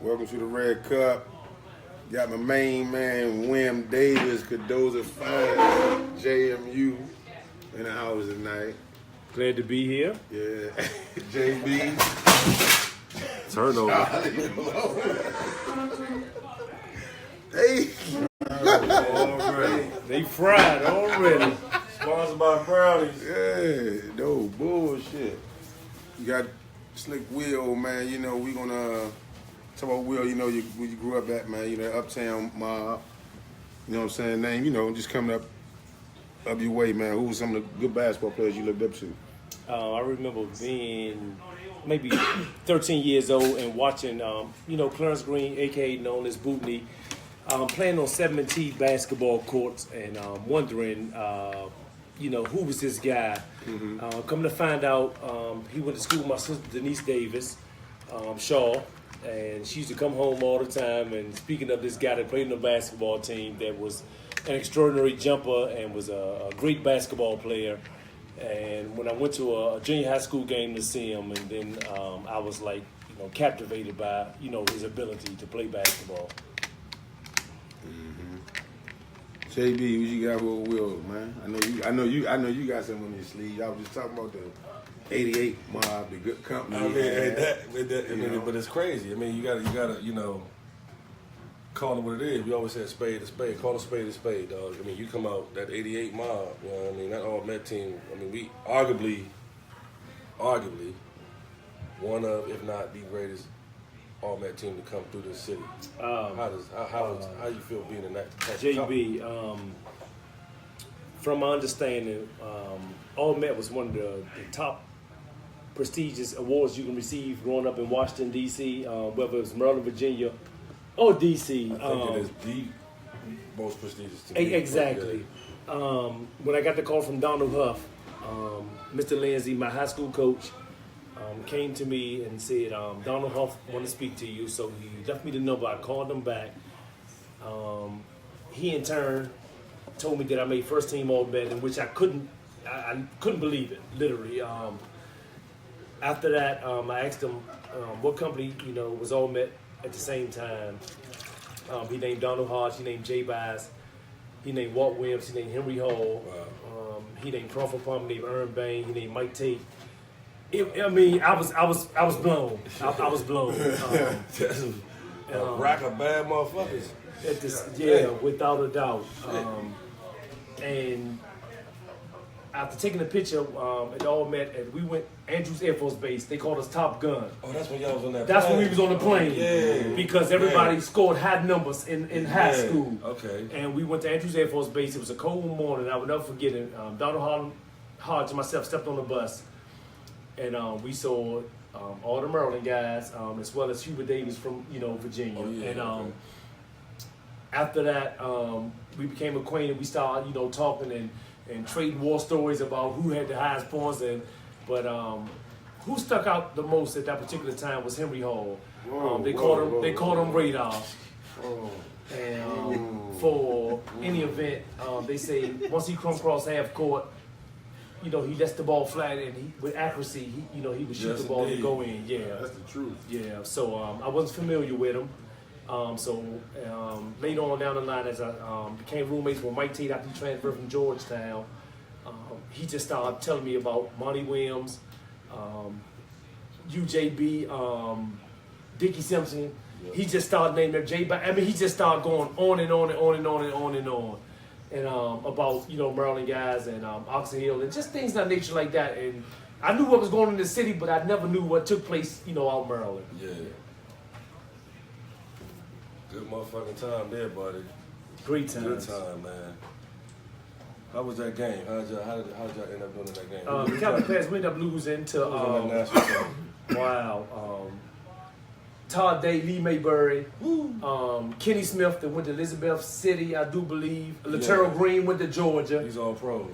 Welcome to the Red Cup. Got my main man, Wim Davis, Cadoza Fine, JMU in the house tonight. Glad to be here. Yeah, JB. Turnover. Hey. Already. They fried already. Sponsored by Brownies. Yeah, no bullshit. You got Slick Will, man. You know, we gonna talk about Will, you know, where you grew up at, man. You know, Uptown Mob. You know what I'm saying? Name, you know, just coming up your way, man. Who was some of the good basketball players you looked up to? I remember being maybe 13 years old and watching, you know, Clarence Green, a.k.a. known as Bootney, playing on 7T basketball courts and wondering, you know, who was this guy? Mm-hmm. Coming to find out, he went to school with my sister Denise Davis, Shaw, and she used to come home all the time. And speaking of this guy that played on the basketball team that was an extraordinary jumper and was a great basketball player. And when I went to a junior high school game to see him, and then I was like, you know, captivated by, you know, his ability to play basketball. JB, what you got with Will, man? I know you got something on your sleeve. I was just talking about the '88 mob, the good company. I mean, but it's crazy. I mean, you gotta, you know, call it what it is. We always say spade to spade. Call a spade, dog. I mean, you come out that '88 mob. You know what I mean? That all Met team. I mean, we arguably, one of, if not the greatest all Met team to come through this city. How you feel being in that JB, from my understanding, All Met was one of the top prestigious awards you can receive growing up in Washington, D.C., whether it was Maryland, Virginia, or D.C. I think it is the most prestigious to me. Exactly. When I got the call from Donald Huff, Mr. Lindsay, my high school coach, came to me and said, Donald Huff want to speak to you. So he left me the number. I called him back. He in turn told me that I made first team All Met, in which I couldn't believe it, literally. After that, I asked him what company, you know, was All Met at the same time. He named Donald Hodge, he named Jay Bass, he named Walt Williams, he named Henry Hall, he named Crawford Palmer, he named Aaron Bain, he named Mike Tate. I mean, I was blown. I was blown. A rack of bad motherfuckers. Without a doubt. And after taking a picture at All Met, and we went Andrews Air Force Base. They called us Top Gun. Oh, that's when y'all was on that. That's plane. when we was on the plane. Yeah. Because everybody scored high numbers in high school. Okay. And we went to Andrews Air Force Base. It was a cold morning. I would never forget it. Donald Hodge and myself stepped on the bus. And we saw all the Maryland guys, as well as Hubert Davis from, you know, Virginia. And after that, we became acquainted. We started, you know, talking and trading war stories about who had the highest points. But who stuck out the most at that particular time was Henry Hall. They called him Radar. And for any event, they say once he come across half court, you know, he lets the ball flat, and with accuracy, he would shoot the ball and go in. Yeah, that's the truth. Yeah, so I wasn't familiar with him. So later on down the line, as I became roommates with Mike Tate after he transferred from Georgetown, he just started telling me about Monty Williams, UJB, Dickie Simpson. Yeah. He just started naming them J. I mean, he just started going on and on and on and on and on and on. And about, you know, Maryland guys and Oxon Hill and just things of that nature like that. And I knew what was going on in the city, but I never knew what took place, you know, out in Maryland. Yeah. Good motherfucking time there, buddy. Great time. Good time, man. How was that game? How did y'all end up doing in that game? Calvin Pass, we ended up losing to Todd Day, Lee Mayberry, Kenny Smith that went to Elizabeth City, I do believe. Laterro Green went to Georgia. He's all pros.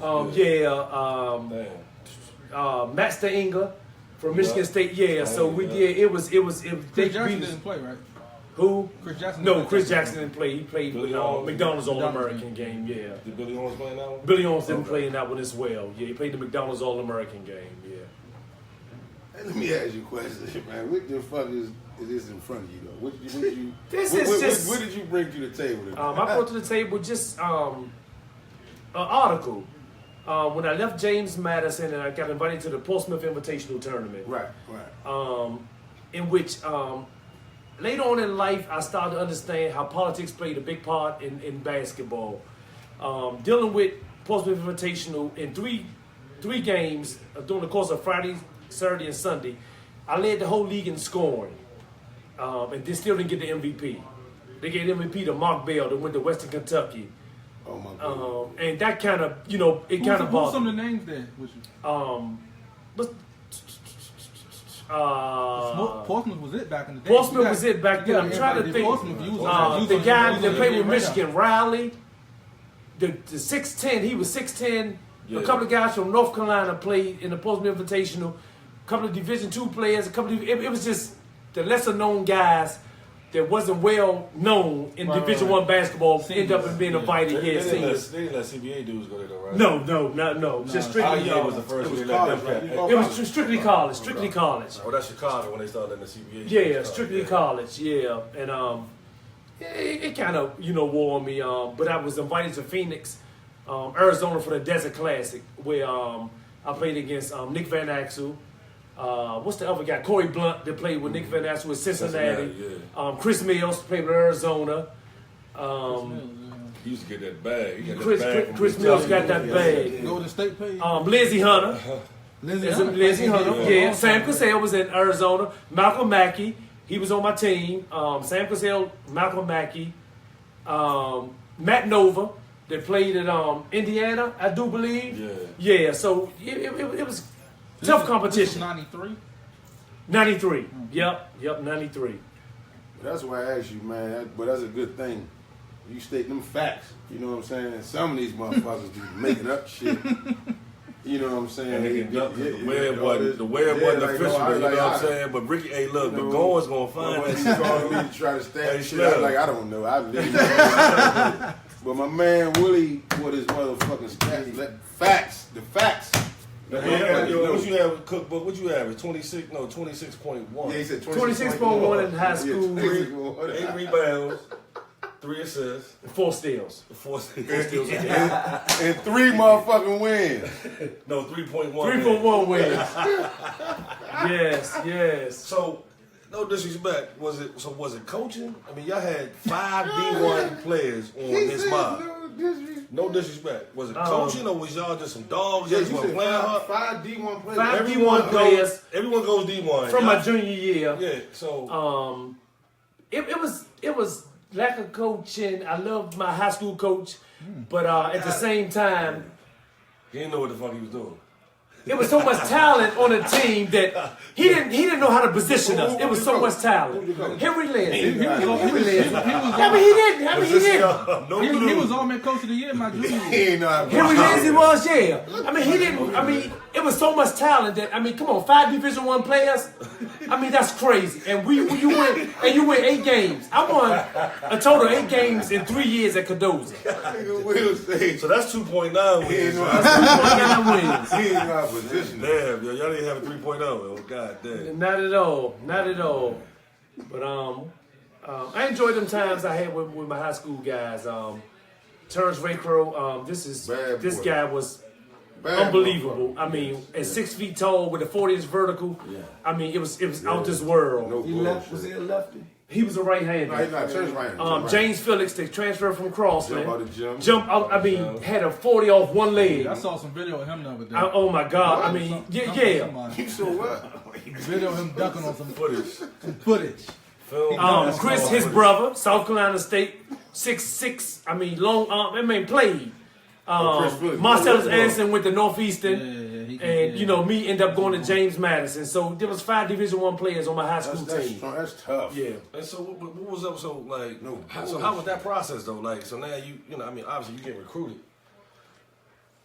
Matt Stainga from Michigan State. So we did. It was. Chris Jackson didn't play, right? Who? Chris Jackson. No, Chris Jackson didn't play. He played with McDonald's All-American game. Yeah. Did Billy Owens play in that one? Billy Owens didn't play in that one as well. Yeah, he played the McDonald's All-American game. Yeah. Let me ask you a question, man. What the fuck is this in front of you, though? What did you bring to the table today? I brought to the table just an article. When I left James Madison and I got invited to the Portsmouth Invitational Tournament. Right. In which later on in life, I started to understand how politics played a big part in basketball. Dealing with Portsmouth Invitational in three games during the course of Friday, Saturday, and Sunday, I led the whole league in scoring, and they still didn't get the MVP. They gave MVP to Mark Bell that went to Western Kentucky. Oh my God. And that kind of, it kind of bothered. Who's some of the names there? Portsmouth was it back in the day. Portsmouth was it back then. I'm trying to think. The guy that played with Michigan, Riley, the 6'10", he was 6'10". Yeah. A couple of guys from North Carolina played in the Portsmouth Invitational. A couple of Division II players. It was just the lesser known guys that wasn't well known in Division I basketball end up being invited. They didn't let CBA dudes go there, though, right? No. Just strictly. Was the first year college, right? It was strictly college. Strictly college. Oh, that's Chicago when they started in the CBA. Yeah, strictly college. Yeah, and it kind of wore on me. But I was invited to Phoenix, Arizona for the Desert Classic, where I played against Nick Van Axel. What's the other guy? Corey Blunt that played with Nick Van Axel with Cincinnati. Chris Mills played with Arizona. He used to get that bag. Chris Mills got that bag. Golden State paid. Lindsey Hunter. Lindsey Hunter. Yeah. Sam Cassell was in Arizona. Malcolm Mackey. He was on my team. Sam Cassell, Malcolm Mackey. Matt Nova that played at Indiana, I do believe. Yeah. So it was tough competition. 93? 93. Yep, 93. That's why I asked you, man. But that's a good thing. You state them facts. You know what I'm saying? Some of these motherfuckers be making up shit. You know what I'm saying? The web wasn't official, you know what I'm saying? But Ricky, hey, look, the goal's gonna find that. He called me to try to stab shit. I was like, I don't know. I really don't know. But my man Willie, with his motherfucking stats, facts, the facts. What you have with Cookbook? What you have? 26.1. Yeah, he said 26.1 in high school. 8 rebounds, 3 assists, 4 steals. 4 steals again. And 3 motherfucking wins. No, 3.1. 3.1 wins. Yes. So, no disrespect. Was it coaching? I mean, y'all had 5 D1 players on this mob. No disrespect. Was it coaching or was y'all just some dogs? Yeah, you just playing her? 5 D1 players. 5 D1 players. Everyone goes D1 from my junior year. Yeah. So it was lack of coaching. I loved my high school coach, but at the same time, he didn't know what the fuck he was doing. It was so much talent on the team that he didn't know how to position us. It was so much talent. Henry Liz. He was All-Man Coach of the Year, my junior year. Henry Liz, was, yeah. I mean, he didn't. I mean, it was so much talent that, I mean, come on, 5 Division I players. I mean, that's crazy. And you win 8 games. I won a total of 8 games in 3 years at Cardozo. So that's 2.9 wins. That's 2.9 wins. He ain't got position. Damn, y'all didn't have a 3.0. Oh, God damn. Not at all. But I enjoyed them times I had with my high school guys. Terrence Raycrow, this guy was unbelievable. I mean, at 6 feet tall with a 40-inch vertical. Yeah. I mean, it was out this world. Was he a lefty? He was a right-hander. No, he's not. Terrence right-handed. James Phillips, they transferred from Crossland. Jump out. I mean, had a 40 off one leg. I saw some video of him the other day. Oh my God! What? I mean, yeah. You saw what? Video of him ducking on some footage. Chris, his brother, South Carolina State, 6'6". I mean, long arm. I mean, played. Marcellus Anderson went to Northeastern. Me end up going to James Madison. So there was 5 Division I players on my high school team. That's tough. Yeah. And so what was up? So like, how was that process though? Like, so now I mean, obviously you get recruited.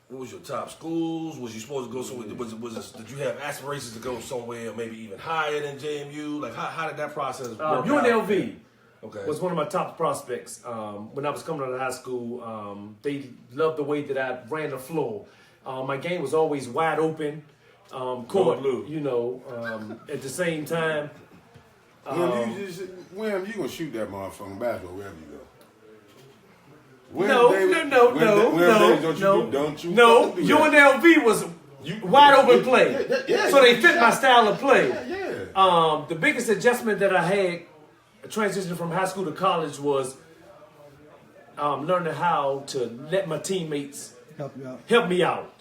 What was your top schools? Was you supposed to go somewhere? Did you have aspirations to go somewhere maybe even higher than JMU? Like, how did that process work out? UNLV. Okay. Was one of my top prospects when I was coming out of high school. They loved the way that I ran the floor. My game was always wide open. Curt, blue. you know, at the same time. William, you gonna shoot that motherfucking basketball wherever you go. No. UNLV was wide open play. So they fit my style of play. The biggest adjustment that I had transitioning from high school to college was learning how to let my teammates help me out.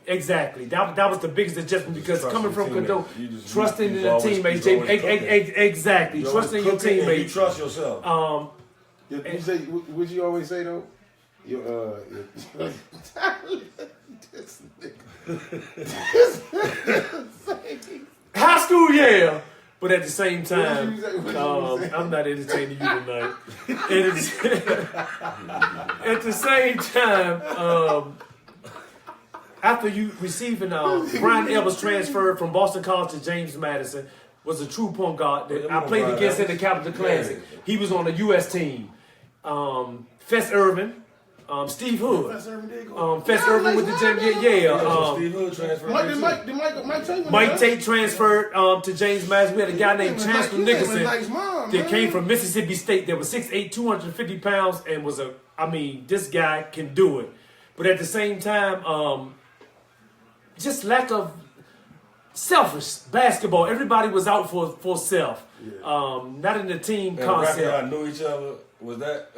Exactly. That was the biggest adjustment because coming from Condone, trusting in the teammates. Exactly. Trusting your teammates. You trust yourself. What you always say though? High school, yeah. But at the same time, I'm not entertaining you tonight. At the same time, after you receiving Brian Evers transferred from Boston College to James Madison, was a true point guard that I played against in the Capital Classic. He was on the U.S. team. Fess Irvin. Steve Hood. Fess Irvin with the gym. Steve Hood transferred. Mike Tate transferred to James Madison. We had a guy named Chancellor Nicholson that came from Mississippi State that was 6'8", 250 pounds, and was this guy can do it. But at the same time, just lack of selfish basketball. Everybody was out for self. Not in the team concept. I knew each other. Was that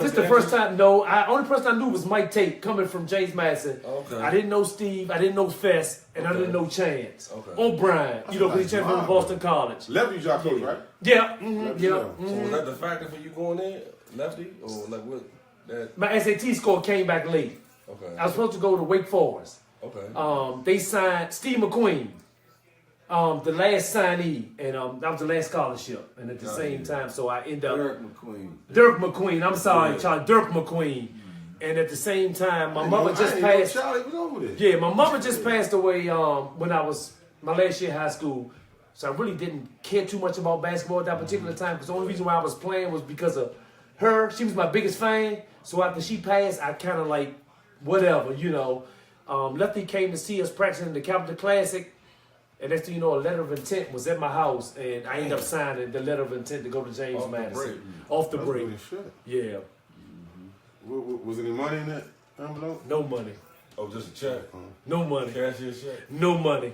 this the first time? No, only person I knew was Mike Tate coming from James Madison. Okay. I didn't know Steve, I didn't know Fess, and I didn't know Chance. Okay. Or Brian, because he came from Boston College. Lefty job coach, right? Yeah. So was that the factor for you going in, lefty, or like what? My SAT score came back late. Okay. I was supposed to go to Wake Forest. Okay. They signed Steve McQueen, the last signee, and that was the last scholarship. And at the same time, so I end up Dirk McQueen. I'm sorry, Charlie. Dirk McQueen. And at the same time, my mother just passed. Charlie was over there. Yeah, my mother just passed away when I was my last year of high school. So I really didn't care too much about basketball at that particular time because the only reason why I was playing was because of her. She was my biggest fan. So after she passed, I kind of like whatever, you know. Lefty came to see us practicing the Capital Classic. And next thing you know, a letter of intent was at my house, and I ended up signing the letter of intent to go to James Madison. Off the break. Yeah. Was any money in that envelope? No money. Oh, just a check. No money. Cashier's check. No money.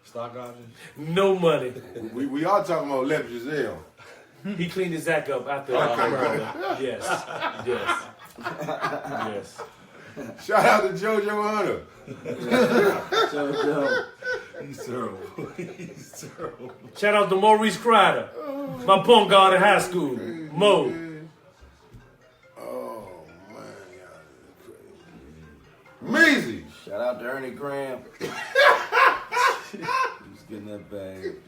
Stock options. No money. We are talking about Left Giselle. He cleaned his act up after murder. Yes. Shout out to JoJo Hunter. JoJo. He's terrible. Shout out to Maurice Crider, my point guard in high school. Mo. Oh, man. Y'all crazy. Measy. Shout out to Ernie Graham. He's getting that bag.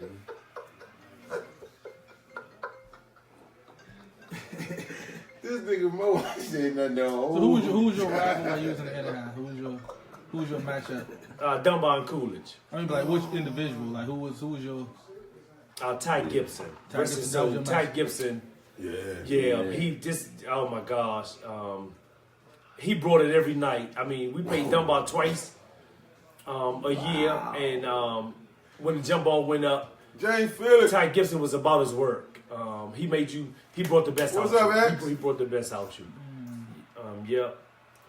This nigga Mo said nothing. So who was your rival while you was in the Anaheim? Who was your matchup? Dunbar and Coolidge. I mean, like which individual? Like who was your? Ty Gibson. Ty Gibson. Yeah. He just. Oh my gosh. He brought it every night. I mean, we played Dunbar twice a year, and when the jump ball went up, James Phillips. Ty Gibson was about his work. He brought the best out. What's up, man? He brought the best out you. Yeah.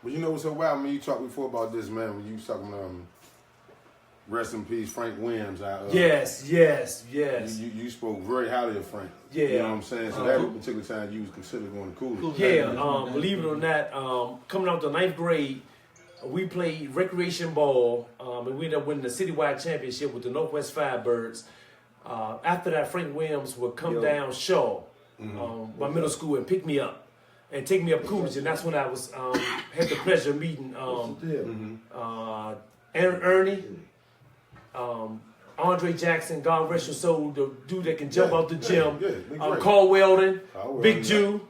Well, you know what's so wild? I mean, you talked before about this, man, when you was talking rest in peace, Frank Williams. Yes. You spoke very highly of Frank. Yeah. You know what I'm saying? So that particular time you was considered going to Coolidge. Yeah, believe it or not, coming out the 9th grade, we played recreation ball, and we ended up winning the citywide championship with the Northwest Firebirds. After that, Frank Williams would come down Shaw, my middle school, and pick me up and take me up Coolidge, and that's when I was had the pleasure of meeting Ernie, Andre Jackson, God rest your soul, the dude that can jump out the gym, Carl Weldon, Big Jew,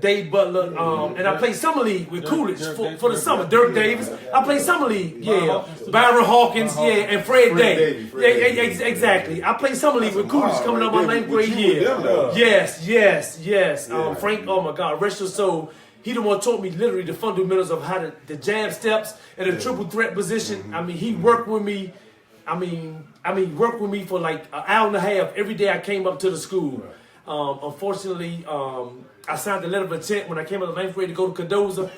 Dave Butler, and I played summer league with Coolidge for the summer. Dirk Davis, I played summer league, Byron Hawkins, and Fred Day. Exactly. I played summer league with Coolidge coming up my 9th grade year. Yes. Frank, oh my God, rest your soul. He the one taught me literally the fundamentals of how the jab steps and the triple threat position. I mean, he worked with me worked with me for like an hour and a half every day I came up to the school. Unfortunately, I signed a letter of intent when I came up to 9th grade to go to Cardozo,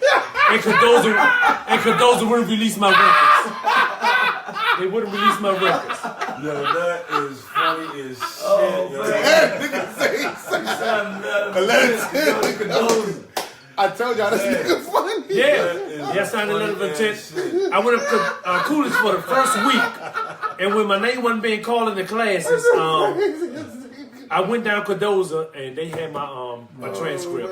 and Cardozo wouldn't release my records. They wouldn't release my records. Yo, that is funny as shit. Yo. I told y'all this nigga funny. Yeah, I signed a letter of intent. I went up to Coolidge for the first week, and when my name wasn't being called in the classes, I went down Cardozo and they had my transcript.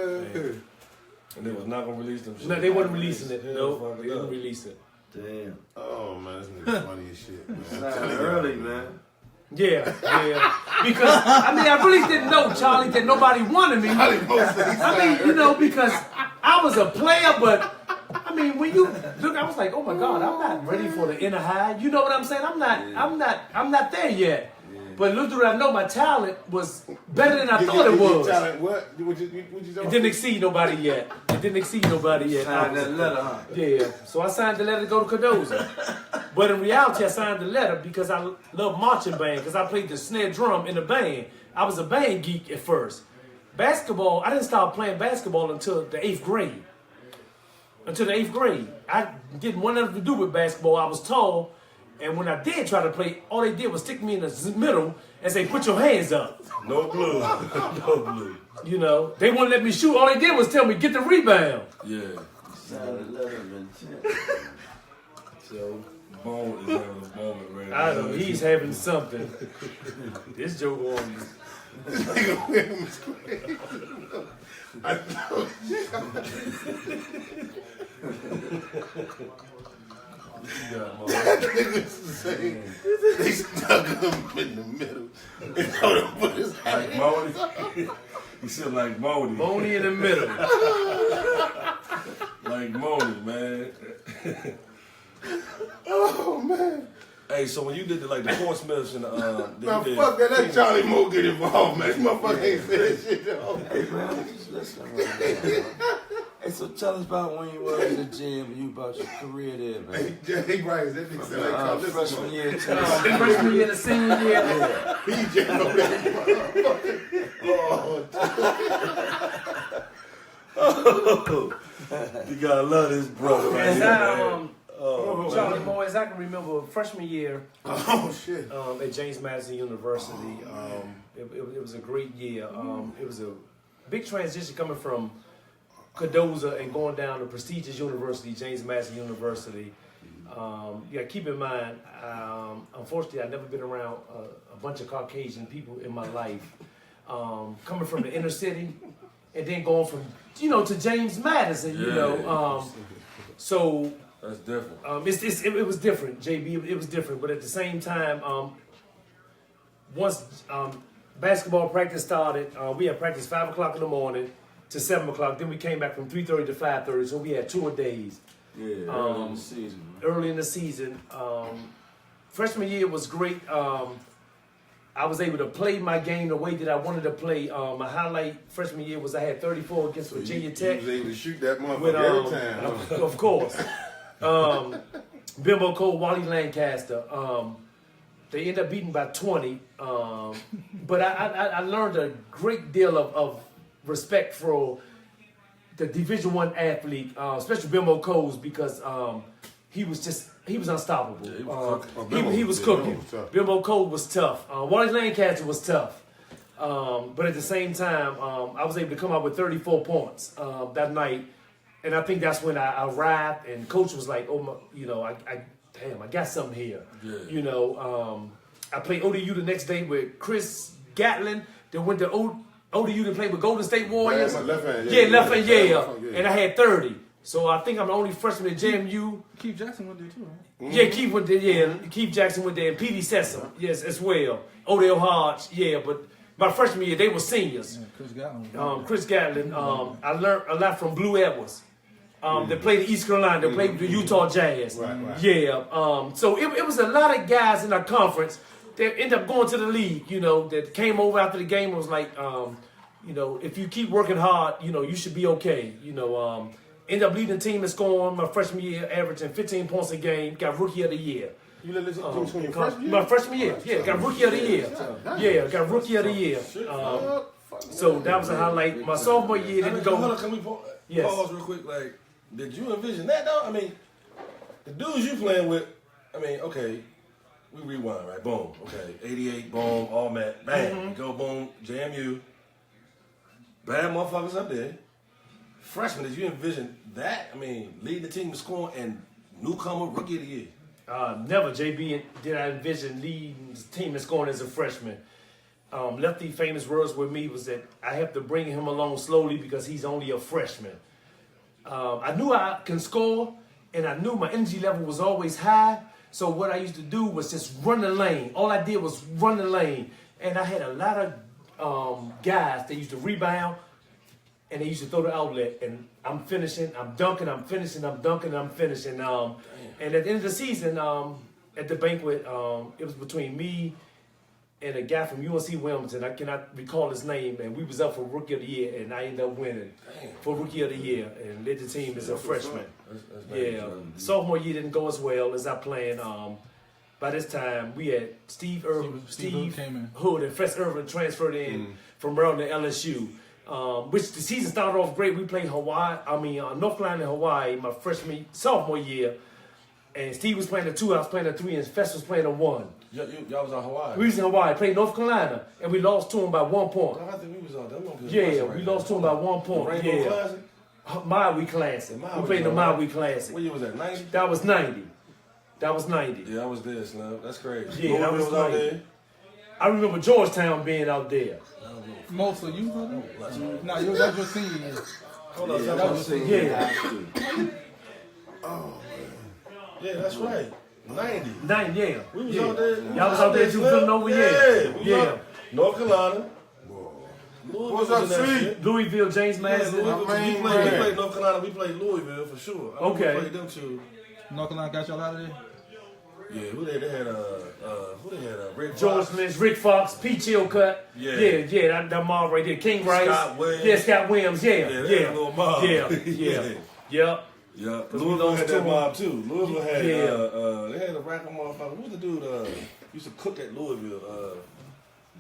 And they was not gonna release them shit. No, they wasn't releasing it. No, they didn't release it. Damn. Oh man, this nigga funny as shit, man. Sounded early, man. Yeah. Because I really didn't know, Charlie, that nobody wanted me. Because I was a player, but when you look, I was like, oh my God, I'm not ready for the inner high. You know what I'm saying? I'm not there yet. But little did I know my talent was better than I thought it was. Talent, what? It didn't exceed nobody yet. Signed that letter, huh? Yeah. So I signed the letter to go to Cardozo. But in reality, I signed the letter because I love marching band, because I played the snare drum in the band. I was a band geek at first. Basketball, I didn't start playing basketball until the 8th grade. I didn't want nothing to do with basketball. I was tall. And when I did try to play, all they did was stick me in the middle and say, put your hands up. No blue. No blue. You know, they wouldn't let me shoot. All they did was tell me, get the rebound. Yeah. Signed a letter of intent. So, Bone is having a moment right now. I know, he's having something. This joke on me. I know. That nigga's saying they stuck him in the middle and told him put his hand. Like Moni. He said like Moni. Moni in the middle. Like Moni, man. Oh man. Hey, so when you did the Portsmouth and Now fuck that. Let Charlie Moore get involved, man. This motherfucker ain't said that shit though. Hey, man, just listen right now. Hey, so tell us about when you were in the gym and you about your career there, man. Hey, Bryson, that nigga said like Freshman year to Freshman year to senior year. he just over there. You gotta love this brother right here, Charlie Moore, as I can remember, freshman year Oh shit. at James Madison University, it was a great year. It was a big transition coming from Cardozo and going down to prestigious university, James Madison University. Keep in mind, unfortunately, I've never been around a bunch of Caucasian people in my life. Coming from the inner city and then going from, to James Madison, so That's different. it was different, JB. It was different, but at the same time, once basketball practice started, we had practice 5 o'clock in the morning to 7 o'clock. Then we came back from 3:30 to 5:30, so we had 2 a days. Yeah, early in the season. Early in the season, freshman year was great. I was able to play my game the way that I wanted to play. My highlight freshman year was I had 34 against Virginia Tech. You was able to shoot that motherfucker With, every time. Huh? Of course. Bimbo Cole, Wally Lancaster. They ended up beating by 20. But I learned a great deal of respect for the Division I athlete, especially Bimbo Coles, because he was unstoppable. Yeah, He was cooking. Bimbo Cole was tough. Wally Lancaster was tough. But at the same time, I was able to come out with 34 points that night. And I think that's when I arrived, and coach was like, "Oh my, I got something here." Yeah. I played ODU the next day with Chris Gatlin. That went to ODU to play with Golden State Warriors. Left hand, left hand, and I had 30. So I think I'm the only freshman at JMU. Keith Jackson went there too, right? Mm-hmm. Yeah, Keith went there. Yeah, Keith Jackson went there, and P.D. Sessom, yes, as well. Odell Hodge, yeah, but my freshman year they were seniors. Yeah, Chris Gatlin. Chris Gatlin. I learned a lot from Blue Edwards. They played at East Carolina. They played with the Utah Jazz. Right. Yeah. So it was a lot of guys in our conference that ended up going to the league. That came over after the game and was like, if you keep working hard, you should be okay. Ended up leading the team in scoring my freshman year, averaging 15 points a game. Got Rookie of the Year. You let this between your freshman year? My freshman year, yeah, got rookie of the year. Yeah, got rookie of the year. So that was a highlight. My sophomore year didn't go. Hold on, can we pause real quick? Like, did you envision that though? I mean, the dudes you playing with, I mean, okay, we rewind, right? Boom, okay, 88, boom, all met, bang, go boom, JMU. Bad motherfuckers up there. Freshman, did you envision that? I mean, leading the team in scoring and newcomer rookie of the year. Never, JB, did I envision leading the team in scoring as a freshman. Lefty famous words with me was that I have to bring him along slowly because he's only a freshman. I knew I can score, and I knew my energy level was always high. So what I used to do was just run the lane. All I did was run the lane. And I had a lot of guys that used to rebound, and they used to throw the outlet. And I'm finishing, I'm dunking, I'm finishing, I'm dunking, I'm finishing. And at the end of the season, at the banquet, it was between me and a guy from UNC Wilmington. I cannot recall his name, and we was up for Rookie of the Year, and I ended up winning for Rookie of the Year and led the team as a freshman. Yeah, sophomore year didn't go as well as I planned. By this time, we had Steve Hood and Fess Irvin transferred in from Maryland to LSU. Which the season started off great. We played North Carolina and Hawaii my sophomore year. And Steve was playing the 2, I was playing the 3, and Fess was playing the 1. Y'all was on Hawaii? We was in Hawaii, played North Carolina, and we lost to them by 1 point. I think we was on that. Yeah, we lost to them by 1 point. Rainbow Classic? Maui Classic. We played the Maui Classic. What year was that, 90? That was 90. That was 90. Yeah, I was there, Slim. That's crazy. Yeah, that was 90. Out there? I remember Georgetown being out there. Most of you was there? No, you was at your senior year. Hold on, that was senior year. Yeah, that's right. 90. 90, yeah. We was out there. Y'all was out there too, Villanova, yeah. North Carolina. What's up, C? Louisville, James Madison. We played North Carolina. We played Louisville for sure. Okay. We played them too. North Carolina got y'all out of there? Yeah, who they had? Rick George Fox. Smith, Rick Fox, P. Chilcutt. Yeah. That mob right there. King Rice. Scott Williams. Yeah, Scott Williams. Yeah. Little mob. Yeah. Yeah, Louisville had that mob too. Louisville had they had a rack of motherfuckers. Who's the dude used to cook at Louisville?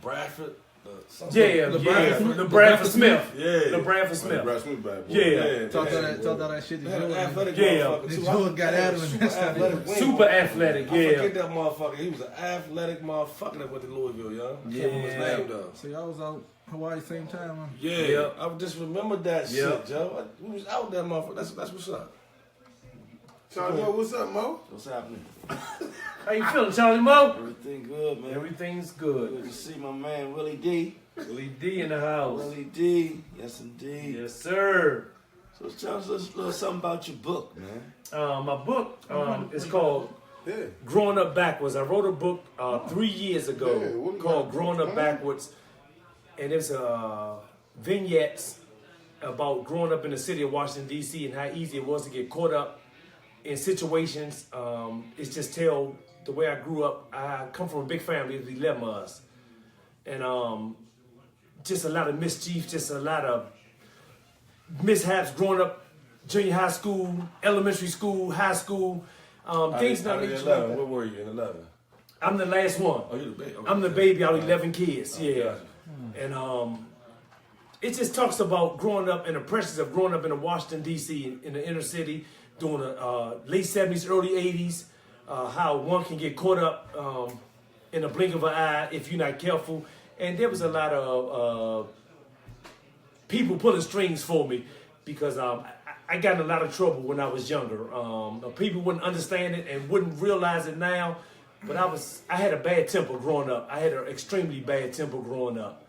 Bradford. The Bradford Smith. Yeah. The Bradford Smith. Bryson, bad boy. Yeah. Talk all that shit to They had an Jordan. athletic Yeah. motherfucker too. Jordan got out of him. Super athletic, I yeah. forget that motherfucker. He was an athletic motherfucker that went to Louisville, yo. I can't remember his name though. So y'all was out Hawaii same time, huh? Yeah. I just remember that shit, Joe. We was out there, motherfucker. That's what's up. Charlie Mo, what's up, Mo? What's happening? How you feeling, Charlie Mo? Everything good, man. Everything's good. Good to see my man Willie D. Willie D in the house. Willie D. Yes, indeed. Yes, sir. So tell us a little something about your book, man. My book is called Growing Up Backwards. I wrote a book 3 years ago called Growing Up Backwards. And it's vignettes about growing up in the city of Washington, D.C. and how easy it was to get caught up in situations. It's just tell the way I grew up. I come from a big family of 11 of us. And just a lot of mischief, just a lot of mishaps growing up, junior high school, elementary school, high school. Things not really. What were you in 11? I'm the last one. Oh, you the baby. Okay. I'm the baby out of 11 kids. Yeah. And it just talks about growing up and the pressures of growing up in Washington, D.C., in the inner city during the late 70s, early 80s, how one can get caught up in a blink of an eye if you're not careful. And there was a lot of people pulling strings for me because I got in a lot of trouble when I was younger. People wouldn't understand it and wouldn't realize it now, but I had a bad temper growing up. I had an extremely bad temper growing up.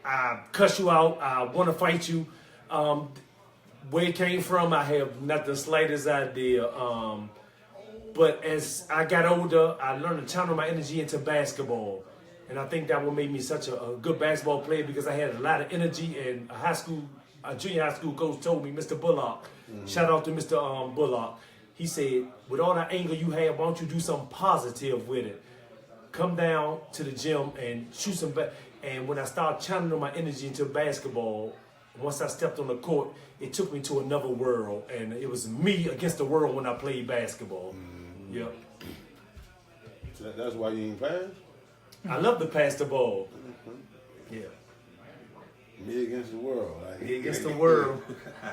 I cuss you out. I want to fight you. Where it came from, I have not the slightest idea. But as I got older, I learned to channel my energy into basketball. And I think that what made me such a good basketball player because I had a lot of energy. And a junior high school coach told me, Mr. Bullock, shout out to Mr. Bullock. He said, with all that anger you have, why don't you do something positive with it? Come down to the gym and shoot some And when I started channeling my energy into basketball, once I stepped on the court, it took me to another world. And it was me against the world when I played basketball. Yep. So that's why you ain't pass? I love to pass the ball. Yeah. Me against the world. Like, Me against the world.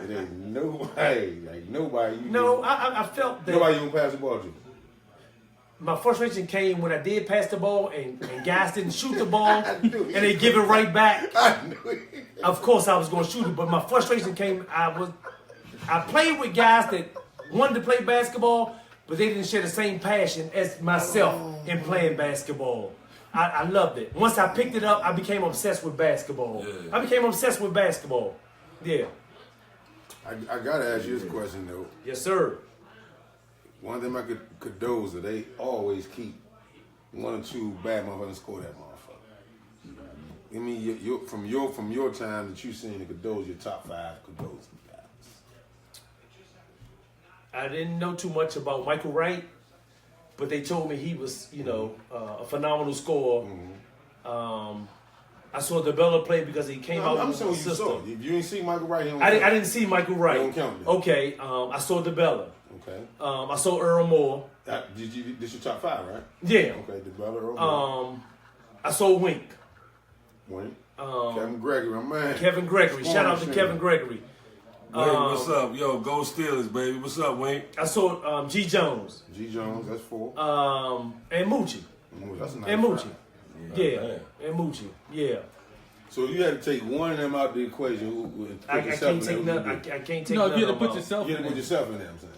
It ain't nobody. Like nobody. No, I felt that Nobody you don't pass the ball to. my frustration came when I did pass the ball and guys didn't shoot the ball and they give it right back. I knew it. Of course I was going to shoot it, but my frustration came. I played with guys that wanted to play basketball, but they didn't share the same passion as myself in playing basketball. I loved it. Once I picked it up, I became obsessed with basketball. Yeah. I became obsessed with basketball. Yeah. I gotta ask you this question though. Yes, sir. One of them Cadoza, they always keep one or two bad motherfuckers score that motherfucker. I mean, you from your time that you seen the Cadoza, your top 5 Cadoza guys. I didn't know too much about Michael Wright, but they told me he was, a phenomenal scorer. I saw DeBella play because he came out I'm with saying the what you system. saw. If you ain't see Michael Wright, he don't I count. didn't see Michael Wright. Don't count that. Okay, I saw DeBella. Okay. I saw Earl Moore. This your top 5, right? Yeah. Okay, the brother. Okay. I saw Wink. Wayne. Kevin Gregory, my man. Kevin Gregory. Shout out to Kevin Gregory. Wayne, what's up? Yo, go Steelers, baby. What's up, Wayne? I saw G. Jones. G. Jones, that's 4. And Moochie. That's a nice And Moochie. five. Yeah. And Moochie. Yeah. So you had to take one of them out of the equation. I can't take none. I can't take none. No, you had to of put them out. yourself You in had to put there. yourself in there, I'm saying.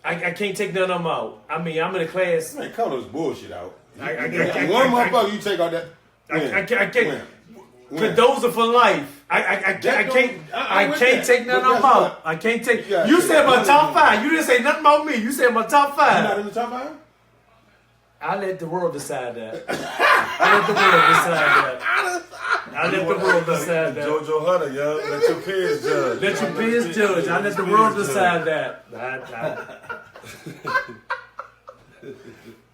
I can't take none of them out. I mean, I'm in a class. Man, cut this bullshit out. I One motherfucker, you take out that. I can't. Win. Those are for life. I can't take none of them out. I can't take. You said my top 5. You didn't say nothing about me. You said my top You not 5. in the top 5? I let the world decide that. I let the world decide that. I let the world decide that. JoJo Hunter, yo. Let your peers judge. Let your peers judge. I let the world decide that.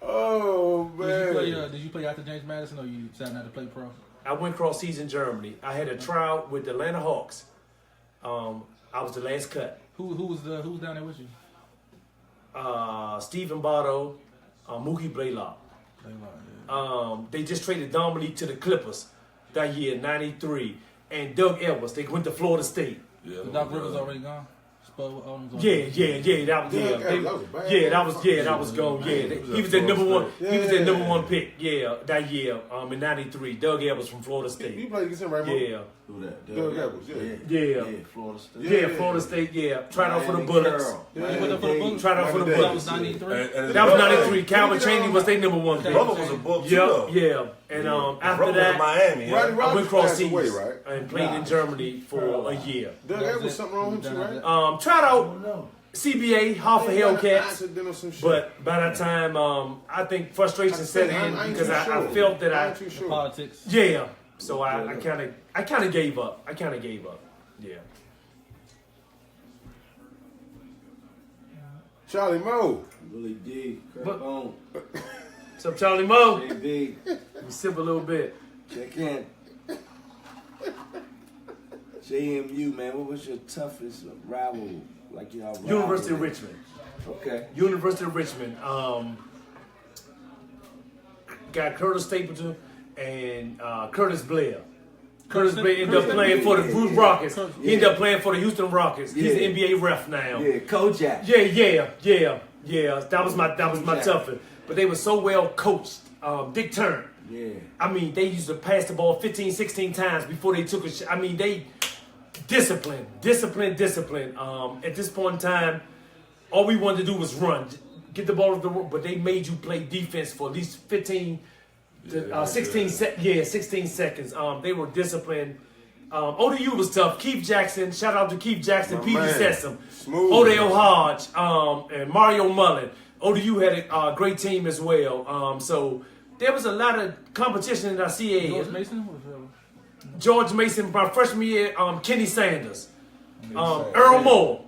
Oh, man. Did you play after James Madison or you decided not to play pro? I went cross season Germany. I had a trial with the Atlanta Hawks. I was the last cut. Who was down there with you? Stephen Botto, Mookie Blaylock. They just traded Dominique to the Clippers that year, '93, and Doug Edwards. They went to Florida State. Yeah, Doc Rivers already gone. Yeah. That was gone. Yeah, he was the number one. He was the number 1 pick. Yeah, that year. In '93, Doug Edwards from Florida You State. played against him, right, Mo? Yeah. Who that? Doug Edwards, Yeah. Florida State. Yeah, Florida State. Yeah, tried out for the Bullets. You went up for the Bullets? Tried out for the That Bullets. That was 93. That was '93. Calvin Chaney was their number 1 pick. Bubba was a book too, Yeah, though. yeah. And after Bubba that, in Miami. Rodney Yeah. I went Rogers cross passed away, seas right? and played in Germany for a year. Doug Edwards, something wrong with him, too, right? Tried out CBA, half a Hellcats, Accident or some shit. but by that time, I think frustration set in because I felt that I ain't too sure. Politics. yeah. So I kind of gave up. Yeah. Charlie Moe. Willie D. Kurt But- Bone. What's up, Charlie Moe? JB. We sip a little bit. Check in. JMU, man. What was your toughest rival? Like y'all rival? University of Richmond. Okay. University of Richmond. Got Curtis Stapleton and Curtis Blair. Curtis Blair ended up playing for the Bruce Rockets. He ended up playing for the Houston Rockets. He's an NBA ref now. Yeah, Kojak. Yeah. That was my toughest. But they were so well coached. Dick Turn. Yeah. I mean, they used to pass the ball 15, 16 times before they took a shot. I mean, they discipline. At this point in time, all we wanted to do was run, get the ball off the road, but they made you play defense for at least 15 to 16 seconds. They were disciplined. ODU was tough. Keith Jackson, shout out to Keith Jackson, My Petey man. Sessom, Smooth. Odell Hodge, and Mario Mullen. ODU had a great team as well. So there was a lot of competition in our CAA. George Mason? George Mason, my freshman year, Kenny Sanders, Earl Moore,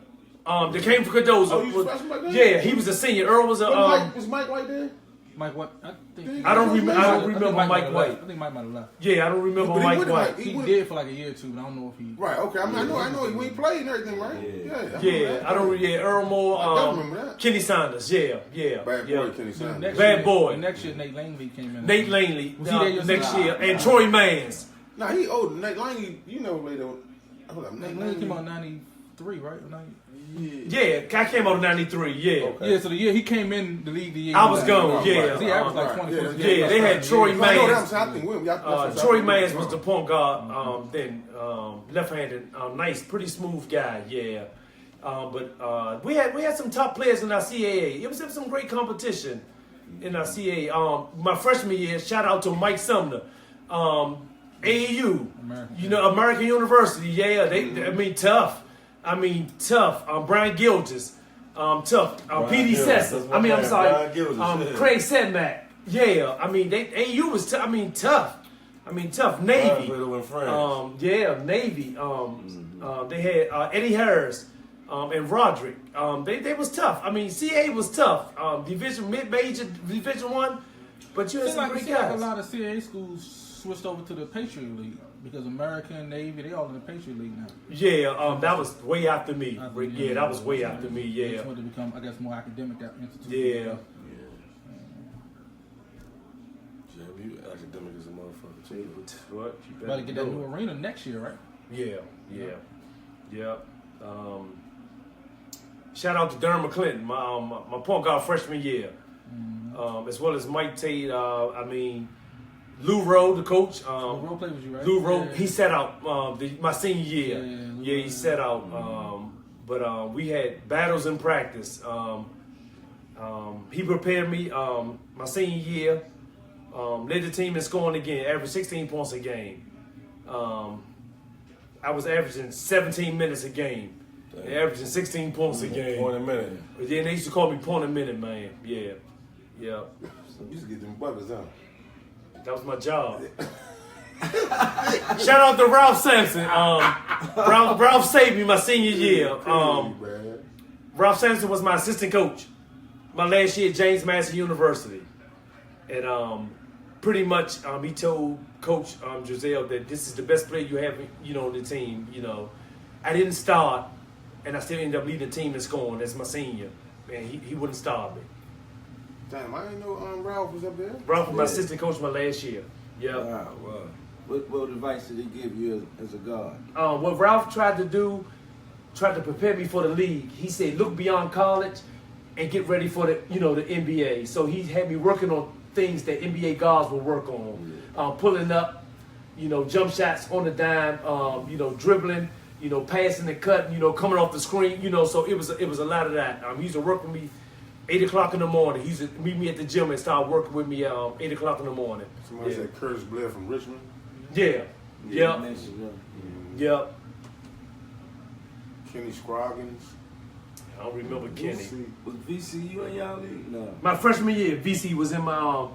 they came from Cardozo. Oh, you was freshman back then? Yeah, he was a senior. Earl was a. Was Mike right there? Mike White. I think. I don't remember Mike might have White. left. I think Mike might have left. Yeah, I don't remember But he Mike would've, White. like, He did for like a year or two, but I don't know if he. Right. Okay. I know. We played and everything, right? Yeah. Yeah, I don't. Yeah, Earl Moore. I don't remember that. Kenny Saunders. Yeah. Bad boy, Kenny Saunders. Bad boy. Next year, Nate Langley came in. Nate Langley. Was he there your Next season? year, and Troy Mans. Nah, he old. Nate Langley, you know, later. Hold up, Nate Langley came out in 93, right? Yeah, I came out in '93. Yeah. Okay. Yeah, so the year he came in the league, the year I he was left. gone. Yeah. Right. He averaged like 20 points. Yeah, they had Troy I know that Mans. was Southland Williams. Troy Mans was the point guard. Then left-handed, nice, pretty smooth guy. Yeah. But we had some top players in our CAA. It was some great competition in our CAA. My freshman year, shout out to Mike Sumner, AAU, American University. Yeah, they tough. Brian Gilges, tough. PD Sessa. Brian Gilges, Craig Sedmack. Yeah, AAU was tough. Tough. Navy. Navy. They had Eddie Harris. And Roderick, they was tough. CAA was tough. Mid-major, Division I, but you had some great like a guys. lot of CAA schools switched over to the Patriot League because American, Navy, they all in the Patriot League now. Yeah, that was way after me. That was way after me. They Yeah. just wanted to become, I guess, more academic institution. Yeah. You academic as a motherfucker too. What? You Better get that new arena next year, right? Yeah. Shout out to Darren McClinton, my point guard freshman year, as well as Mike Tate. Lou Rowe, the coach. Lou Rowe played with you, right? Lou Rowe, Yeah. he set out my senior year. Yeah, He set out. But we had battles in practice. He prepared me my senior year. Led the team in scoring again, averaged 16 points a game. I was averaging 17 minutes a game. Averaging 16 points a game. Point a minute. Yeah, they used to call me point a minute, man. Yeah. You used to get them buckets, huh? That was my job. Shout out to Ralph Sampson. Ralph saved me my senior year. Ralph Sampson was my assistant coach my last year at James Madison University. And pretty much he told Coach Giselle that this is the best player you have, on the team. I didn't start, and I still ended up leading the team in scoring as my senior. And he wouldn't start me. Damn, I didn't know Ralph was up there. Ralph was my assistant coach my last year. Yeah. Wow. What advice did he give you as a guard? What Ralph tried to prepare me for the league. He said, look beyond college and get ready for the NBA. So he had me working on things that NBA guards will work on. Pulling up, jump shots on the dime, dribbling, passing and cutting, coming off the screen, so it was a lot of that. He used to work with me 8 o'clock in the morning. He used to meet me at the gym and start working with me 8 o'clock in the morning. Somebody said Curtis Blair from Richmond. Yeah. Kenny Scroggins. I don't remember Kenny. Was VCU in y'all league? No. My freshman year, VC was in my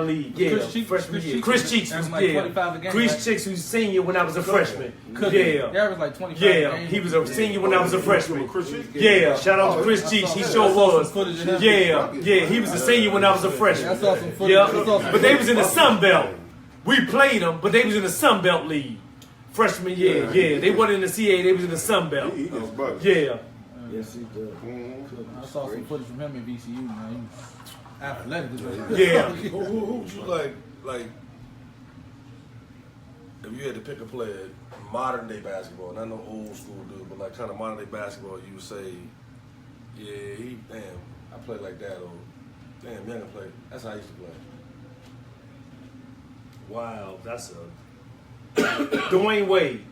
league. Yeah, Chris Cheeks- freshman Chris year. Cheeks Chris Cheeks was averaged like 25 a game, Chris right? Cheeks was senior when I was a freshman. They Yeah. averaged like 25 Yeah, games. he was a senior when I was a freshman. Chris Cheeks? Yeah, shout out to Chris Cheeks. He sure was. footage of him. Yeah, he was a senior when I was a freshman. I saw some footage. Yeah, I saw some but they was in the footage. Sun Belt. We played them, but they was in the Sun Belt league. Freshman year, yeah. They wasn't in the CA, they was in the Sun Belt. He gets buckets. Yeah. Yes, he does. I saw some footage from him at VCU, man. He was athletic as well. Yeah. Who would you like, if you had to pick a player, modern day basketball, not no old school dude, but like kind of modern day basketball, you would say, yeah, I play like that, or damn, young play. That's how I used to play. Wow, that's a Dwayne Wade.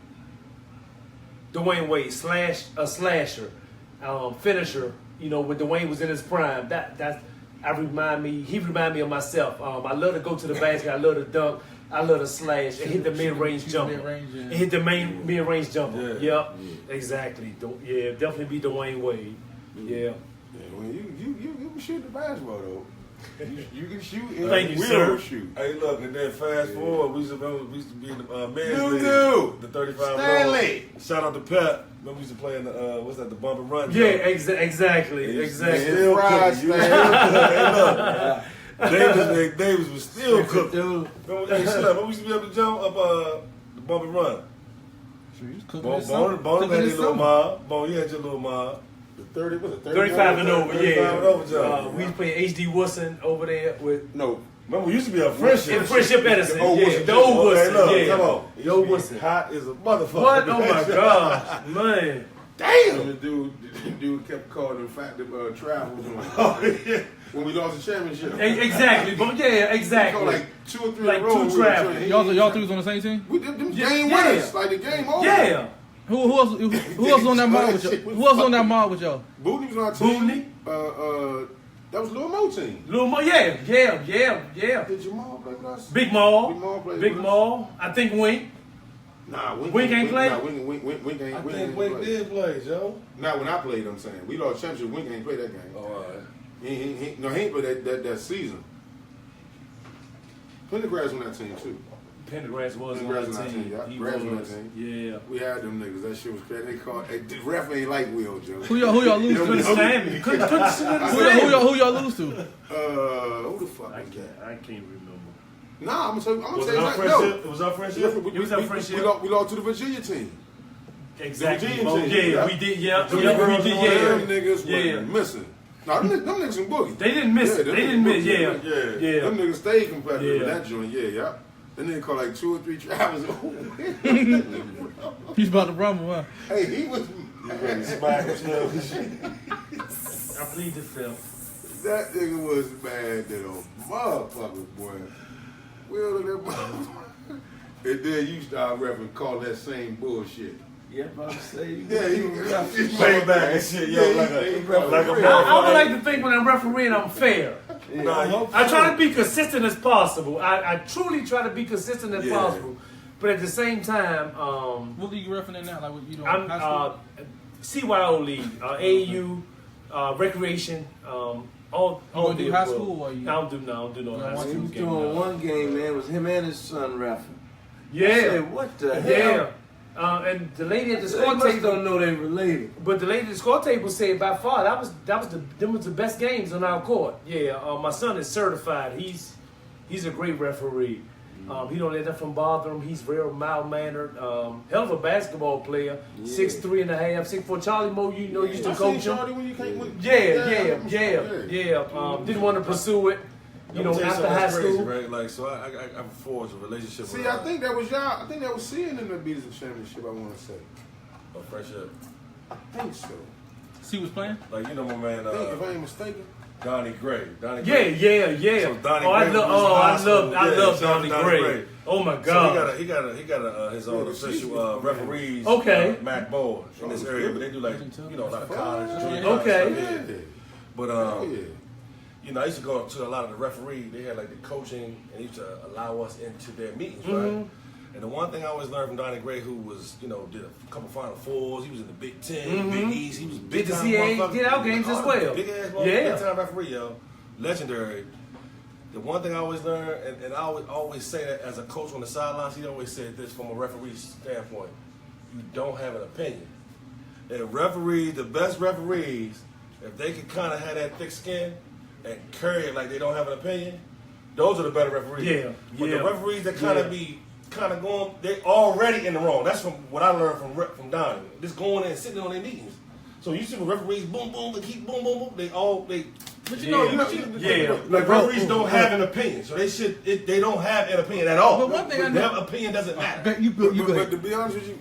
Dwayne Wade, a slasher, finisher. When Dwayne was in his prime, he remind me of myself. I love to go to the basket. I love to dunk. I love to slash and hit the mid-range jumper. And hit the main mid-range jumper. Yep, exactly. Definitely be Dwayne Wade. Yeah. Yeah, well, you can shoot the basketball though. You can shoot and Thank you, will sir. shoot. Hey, look, and then fast forward, we used to be in the men's Dude, league, the 35 Stanley. long. Shout out to Pep. Remember we used to play in the the bump and run. Yeah, jump. exactly. Still Fries, cooking. man. Hey, look, Davis was still cooking. Dude. Remember, hey, Slim, we used to be able to jump up the bump and run. Sure, you was cooking this summer. Bone Cooking had this your little summer. mob. Bone, you had your little mob. The 30, was it 35 and over, 35 yeah. and over, John. We used to play H.D. Wilson over there with. No. Remember, we used to be a friendship. In Friendship Edison, old yeah. Wilson. The old Wilson, Look, yeah. come on. The old Wilson. Hot as a motherfucker. What? Oh my gosh, man. Damn! The dude kept calling the fact that travels on. Oh, yeah. When we lost the championship. Exactly, but yeah, He exactly. called like 2 or 3 Like in a row. two We were travels. trying- Y'all three was on the same team? We did them Yeah, game yeah. winners. Like the game over. Yeah. Who else on that mob with y'all? Who else on that mob with y'all? Bootney was on our team. Bootney. That was Lil Mo team. Little Mo, yeah. Did Jamal play with us? Big Maul. Big Maul played Big with us. Maul. I think Wink. Nah, Wink ain't play? Nah, Wink I ain't think play. Wink did play, Joe. Not when I played, I'm saying. We lost championship, Wink ain't play that game. Oh, all right. He ain't play that season. Pendergrass on that team too. Pendergrass was on Pendergrass that on that team. team, yeah. He Grass on that was. team. Yeah. We had them niggas. That shit was crazy. They called. The ref ain't like Will, Joe. Who y'all lose Couldn't to? stand me. Couldn't stand me. Who y'all lose to? Who the fuck I was can't. that? I can't remember. Nah, I'm gonna Was tell it you our something. friendship? It was our friendship? It was our friendship. We lost to the Virginia team. Exactly. Virginia Oh, team, yeah, yeah. we did. Yeah, Them yeah, we girls did. and them Yeah. niggas Yeah. were missing. Nah, them niggas some boogie. They didn't miss it. them They didn't niggas miss. boogie. Yeah. Yeah. Them niggas stayed competitive Yeah. with that joint. Yeah. That nigga called like 2 or 3 travels. He's about to rumble, huh? Hey, he was. Smack him. I plead the fifth. That nigga was mad that old motherfucker, boy. Will look at that motherfucker. And then you start rapping, call that same bullshit. Yeah, I'm about to say. Yeah, he was Pay back and shit, yo. Like a referee. I would like to think when I'm refereeing, I'm fair. Nah, I try to be consistent as possible. I truly try to be consistent as Yeah. possible. But at the same time, What league you refereeing in now? Like what you doing? I'm High school? CYO league, AAU, recreation, all gonna do the high above. school or you- I don't do no high He school was game. doing no. one game, man. It was him and his son reffing. I Yeah, said, what the yeah. hell? And the lady at the They score must table, don't know they related. but the lady at the score table said by far them was the best games on our court. Yeah, my son is certified. He's a great referee. He don't let nothing bother him. He's real mild mannered. Hell of a basketball player. 6'3" and a half, 6'4". Charlie Moe, you know, used to I coach seen him. Shorty when you came with. Yeah. Didn't want to pursue it. You know, after high crazy, school. right? Like, so I forged a relationship See, with I think that was y'all. I think that was seeing in the Beatles championship. I want to say. a friendship. I think so. See who's playing? Like, you know my man, I think if I ain't mistaken. Donnie Gray. Donnie Yeah. So Donnie I Gray love, was in high school. I Yeah, love shout out Donnie to Donnie Gray. Gray. Oh my So God. he got his own official referees. Okay. Mac Bowl in this area, but they do like a lot of college. junior Okay. college stuff, yeah. But Oh yeah. you know, I used to go to a lot of the referees. They had like the coaching, and they used to allow us into their meetings, right? And the one thing I always learned from Donnie Gray, who was, you know, did a couple Final Fours. He was in the Big Ten, Big East. He was big Did the time CAA motherfucker. get out games as well? Big ass Yeah. big time referee, yo, legendary. The one thing I always learned, and I always say that as a coach on the sidelines, he always said this from a referee standpoint: you don't have an opinion. And referees, the best referees, if they can kind of have that thick skin and carry it like they don't have an opinion, those are the better referees. Yeah, But yeah. the referees that kind of be going, they already in the wrong. That's from what I learned from Donnie. Just going in and sitting on their meetings. So you see the referees boom boom, they keep boom boom boom. But you know, like referees don't have an opinion, so they don't have an opinion at all. But one thing I know- their opinion doesn't matter. You go But ahead. to be honest with you,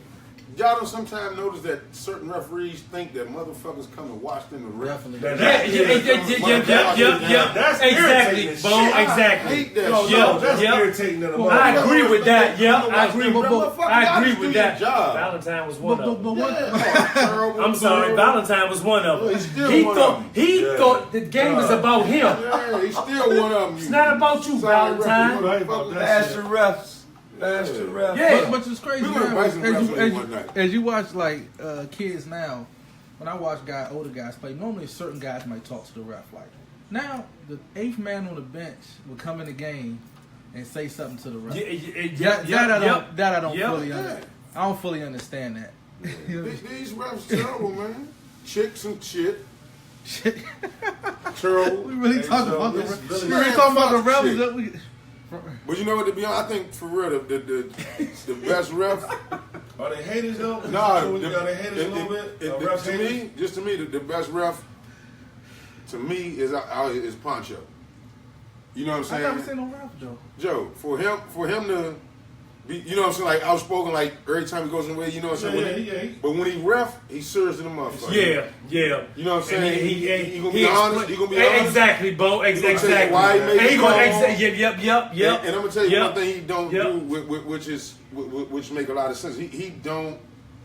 y'all don't sometimes notice that certain referees think that motherfuckers come and watch them and ref. Definitely. That's Exactly, irritating Bo. shit. Exactly. Hate that No, shit. no, that's Yep. irritating to the I motherfucker. agree with that. Yeah, I agree with Motherfucker, I y'all agree just do with your that. job. Valentine was one of them. But one, I'm sorry, Valentine was one of them. He's still He one thought of them. he Yeah. thought the game was about him. Yeah, he's still one of them. It's not about you, Valentine. Right about that Master shit. refs. Master refs. Yeah. but it's crazy We went now. Bryson wrestling one night. As you watch like kids now, when I watch older guys play, normally certain guys might talk to the ref. Like now, the 8th man on the bench will come in the game and say something to the ref. That I don't fully understand. I don't fully understand that. These refs terrible, man. Chicks and shit. Turtle. We really talking so about the this refs. really- We really talking about the Man, fuck refs. shit. That we, But you know what? To be honest, I think for real, the best ref. Are they haters though? Nah, are they haters a little bit? Refs to haters? me, just to me, the best ref to me is Poncho. You know what I'm I saying? never seen no ref though. Joe, for him to be, you know what I'm saying, like outspoken, like every time he goes away, you know what I'm saying? Yeah. But when he ref, he serious to the motherfucker. Yeah. You know what I'm saying? And He gonna be honest. He gonna be honest. Exactly, Bo. He gonna tell you Exactly. why he made And he the gonna call. Yep. And I'm gonna tell you one thing he don't Yep. do, which make a lot of sense. He don't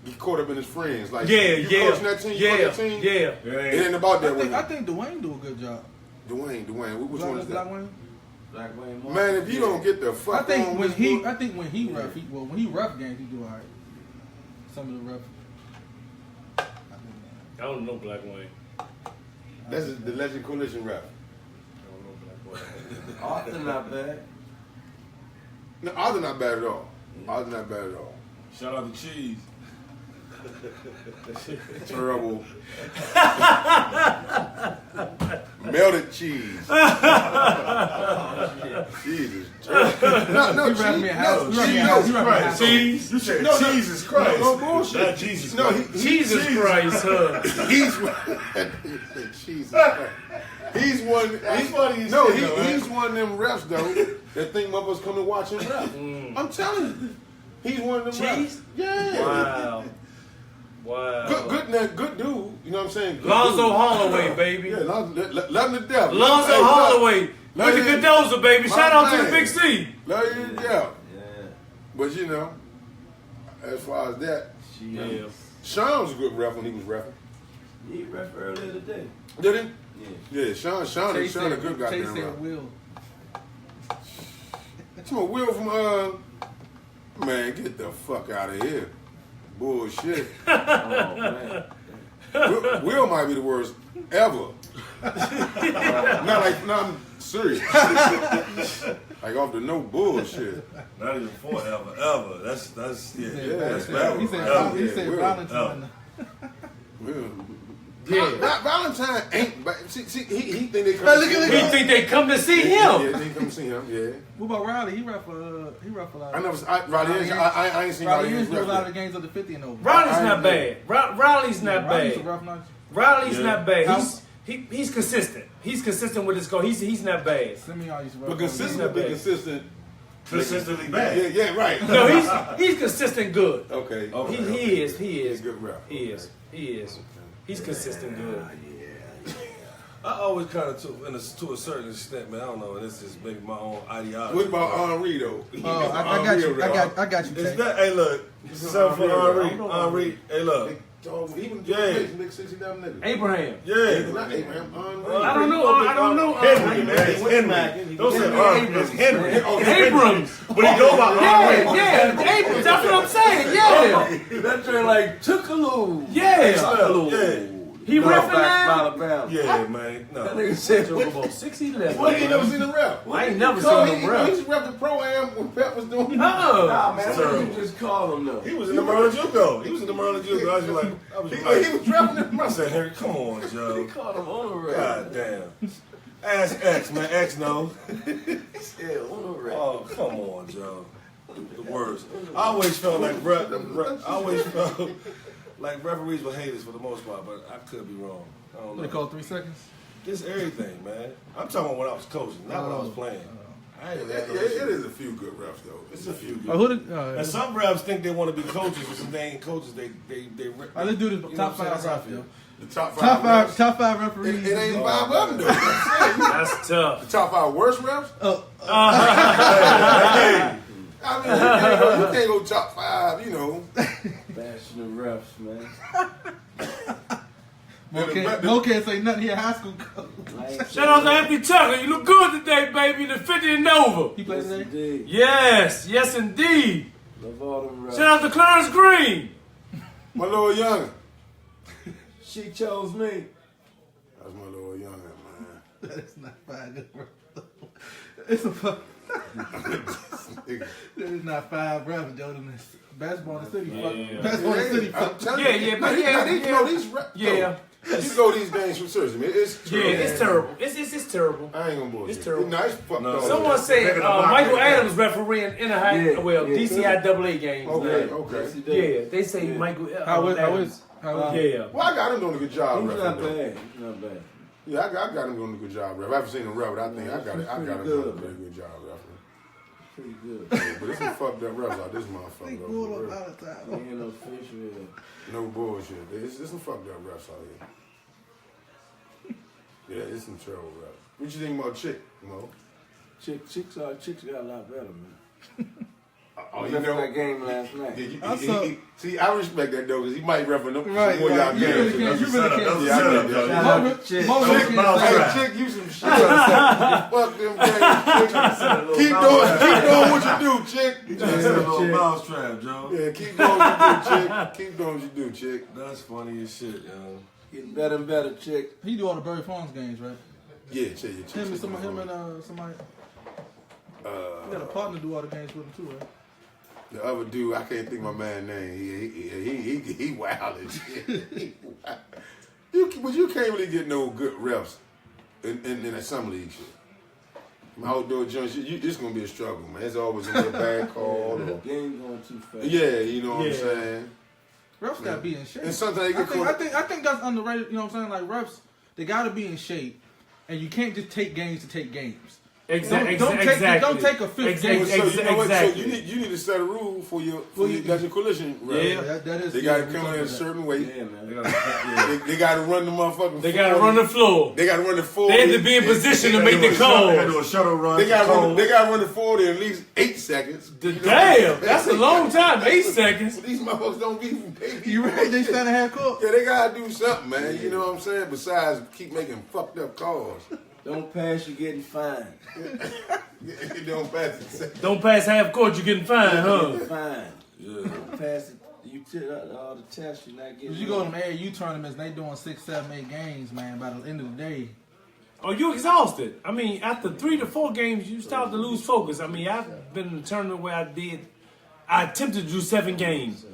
get caught up in his friends. Like Yeah. you coaching that team, you coach that team. Yeah. It ain't about that. I think Dwayne do a good job. Dwayne. Which one is Black that? Wayne. Black Wayne Moore. Man, if you don't get the fuck I think on when this he book- ref, when he ref games, he do alright. Some of the ref. I don't know Black Wayne. that's the Legend Coalition ref. I don't know Black Wayne. Arthur not bad. No, Arthur not bad at all. Arthur not bad at all. Shout out to Cheese. Terrible. Melted cheese. Jesus. No, He ref me a house. no, He ref me a cheese. house. He ref me a house. Cheese. You said No, Jesus Christ. No bullshit. Not Jesus No, Christ. Jesus Christ, huh? He's Jesus Christ. He's one. That's funny as No, shit, though, he's one of them refs though that think motherfuckers come to watch him ref. I'm telling you, he's one of them Cheese? refs. Yeah. Wow. Good dude. You know what I'm saying? Good Lonzo dude. Holloway, baby. Yeah, love him to death. Lonzo Hey, Holloway. love With the him. Cadoza, baby. My Shout out to the man. Big C. Love you to death. Yeah. But you know, as far as that, Yeah. Sean was a good ref when he was refing. He ref earlier today. Did he? Yeah. Yeah, Sean a good goddamn Chase ref. said Will. Come on, Will from man, get the fuck out of here. Bullshit. Oh man. Will might be the worst ever. I'm serious. Like off the no bullshit. Not even forever, ever. That's yeah. That's Yeah, bad. He said Yeah, Will. Valentine. Will. Yeah. Valentine ain't. See, he think they come. Hey, to look see at We him. think they come to see him. Yeah, they come to see him. Yeah. What about Riley? He ref a lot. I ain't seen Riley Riley used to do a ref lot yet. of the games of the 50 and over. Riley's not bad. Riley's not Riley's a bad. rough night. Riley's Yeah. not bad. How- He's consistent. He's consistent with his goal. He's not bad. Simeon used to ref. But consistent, be consistent. Consistently bad. Yeah, right. No, he's consistent good. Okay. Okay. He is. He's a good ref. He is. He's consistent good. I always kind of to a certain extent, man. I don't know, and this is maybe my own ideology. What about Henri though? Oh, I got you. I got you. Is Tate. that? Hey, look. Something for Henri. Hey, look. Even Yeah. big 60,000 niggas. Abraham. Yeah. Not Abraham. Henri. I don't know. Henry, man. It's Henry. Don't say Henry. It's Henry. Abrams. But he go by Henry. Yeah, Abrams. That's what I'm saying. Yeah. That joint like Tookaloo. Yeah. He reffing now. Alabama. Yeah, man. That No. nigga said, Super Bowl 6-11. Well, he ain't never seen him rep. I ain't never So seen him rep. He's repping Pro-Am when Pep was doing it. nah, man, Sir. what did you just call him though? He was in the Maryland Juco. He was in the Maryland Juco. I was like, He was repping him. I said, Henry, come on, He Joe. called him on the rep. God damn. Ask X, man. X knows. Yeah, on the rep. Oh, come on, Joe. The worst. I always felt like like referees were haters for the most part, but I could be wrong. I don't What they know. call 3 seconds? Just everything, man. I'm talking about when I was coaching, not when I was playing. I ain't Yeah, had no it issue. is a few good refs though. It's a few good. Oh, who did? And some refs think they want to be coaches, but some they ain't coaches. They Let's do you this know top what I'm 5 saying? refs, yo. The top Top five. refs. five referees. It ain't 5 of them though. That's tough. The top 5 worst refs. Hey, I mean, you can't go top 5. You know. Bashing the refs, man. Mo can't say nothing. He a high school coach. Shout out to Anthony Tucker. You look good today, baby. The 50 and over. He played today. Indeed. Yes, indeed. Love all them refs. Shout out to Clarence Green. My little youngin. She chose me. That's my little youngin, man. That is not 5 good refs. It's a fuck. That is not 5 refs, Jordan. It's basketball in the city. Fuck. Yeah. Basketball in the city. I'm Fuck. telling Yeah, you. yeah, but No, yeah, these, yeah. no, these refs. Yeah. You go to these games for seriously, man. It's terrible. Yeah, it's terrible. It's terrible. I ain't gonna bullshit. It's terrible. Nice fucked up. Someone said Michael Adams refereeing DCIAA games. Okay. Yeah, they say Michael How Adams. is Yeah. Well, I got him doing a good job. He's not referee. bad. He's not bad. Yeah, I got him doing a good job, ref. I haven't seen him ref, but I think I got him doing a very good job, ref. Pretty good. But this some fucked up refs out this motherfucker. Though, for real. He ain't no official. No bullshit. This some fucked up refs out here. Yeah, it's some terrible refs. What you think about Chick, Mo? Chicks got a lot better, man. Oh, You know that game last night. See, I respect that though, because he might ref them Right, more y'all you games. really can't. You really can't. Yeah, I know. Shout out to Chick. Hey, Chick, you some shit. Fuck them games, Chick. Keep doing what you do, Chick. That's a little mousetrap, Joe. Yeah, keep doing what you do, Chick. Keep doing what you do, Chick. That's funny as shit, yo. Getting better and better, Chick. He do all the Barry Farms games, right? Yeah, Chick. Him and somebody. He got a partner do all the games with him too, right? The other dude, I can't think of my man's name. He wild as shit. But you can't really get no good refs in some league shit. Outdoor joints, it's gonna be a struggle, man. It's always gonna be a bad call. The game going too fast. Yeah, you know what I'm saying. Refs gotta be in shape. And sometimes they get I think that's underrated. You know what I'm saying? Like refs, they gotta be in shape, and you can't just take games to take games. Exactly. Don't take a fifth game. So you know what? So you need to set a rule for your collision. Right? Yeah, that is. They got to come in a certain way. Yeah, man. They got to run the motherfucking. They got to run the floor. They got to run the 40. They have to be in position to make the call. They got to do a shuttle run. They got to run the 40 in at least 8 seconds. Damn, that's a long time. 8 seconds. These motherfuckers don't be baby. You ready? They stand in half court. Yeah, they got to do something, man. You know what I'm saying? Besides keep making fucked up calls. Don't pass, you're getting fined. Don't pass it. Don't pass half court, you're getting fined, huh? Fine. Yeah. Don't pass it. You did all the tests, you're not getting. You go to them AAU tournaments, they doing 6, 7, 8 games, man. By the end of the day, Oh, you exhausted. I mean, after 3 to 4 games, you start to lose focus. I mean, I've been in a tournament where I attempted to do 7 games.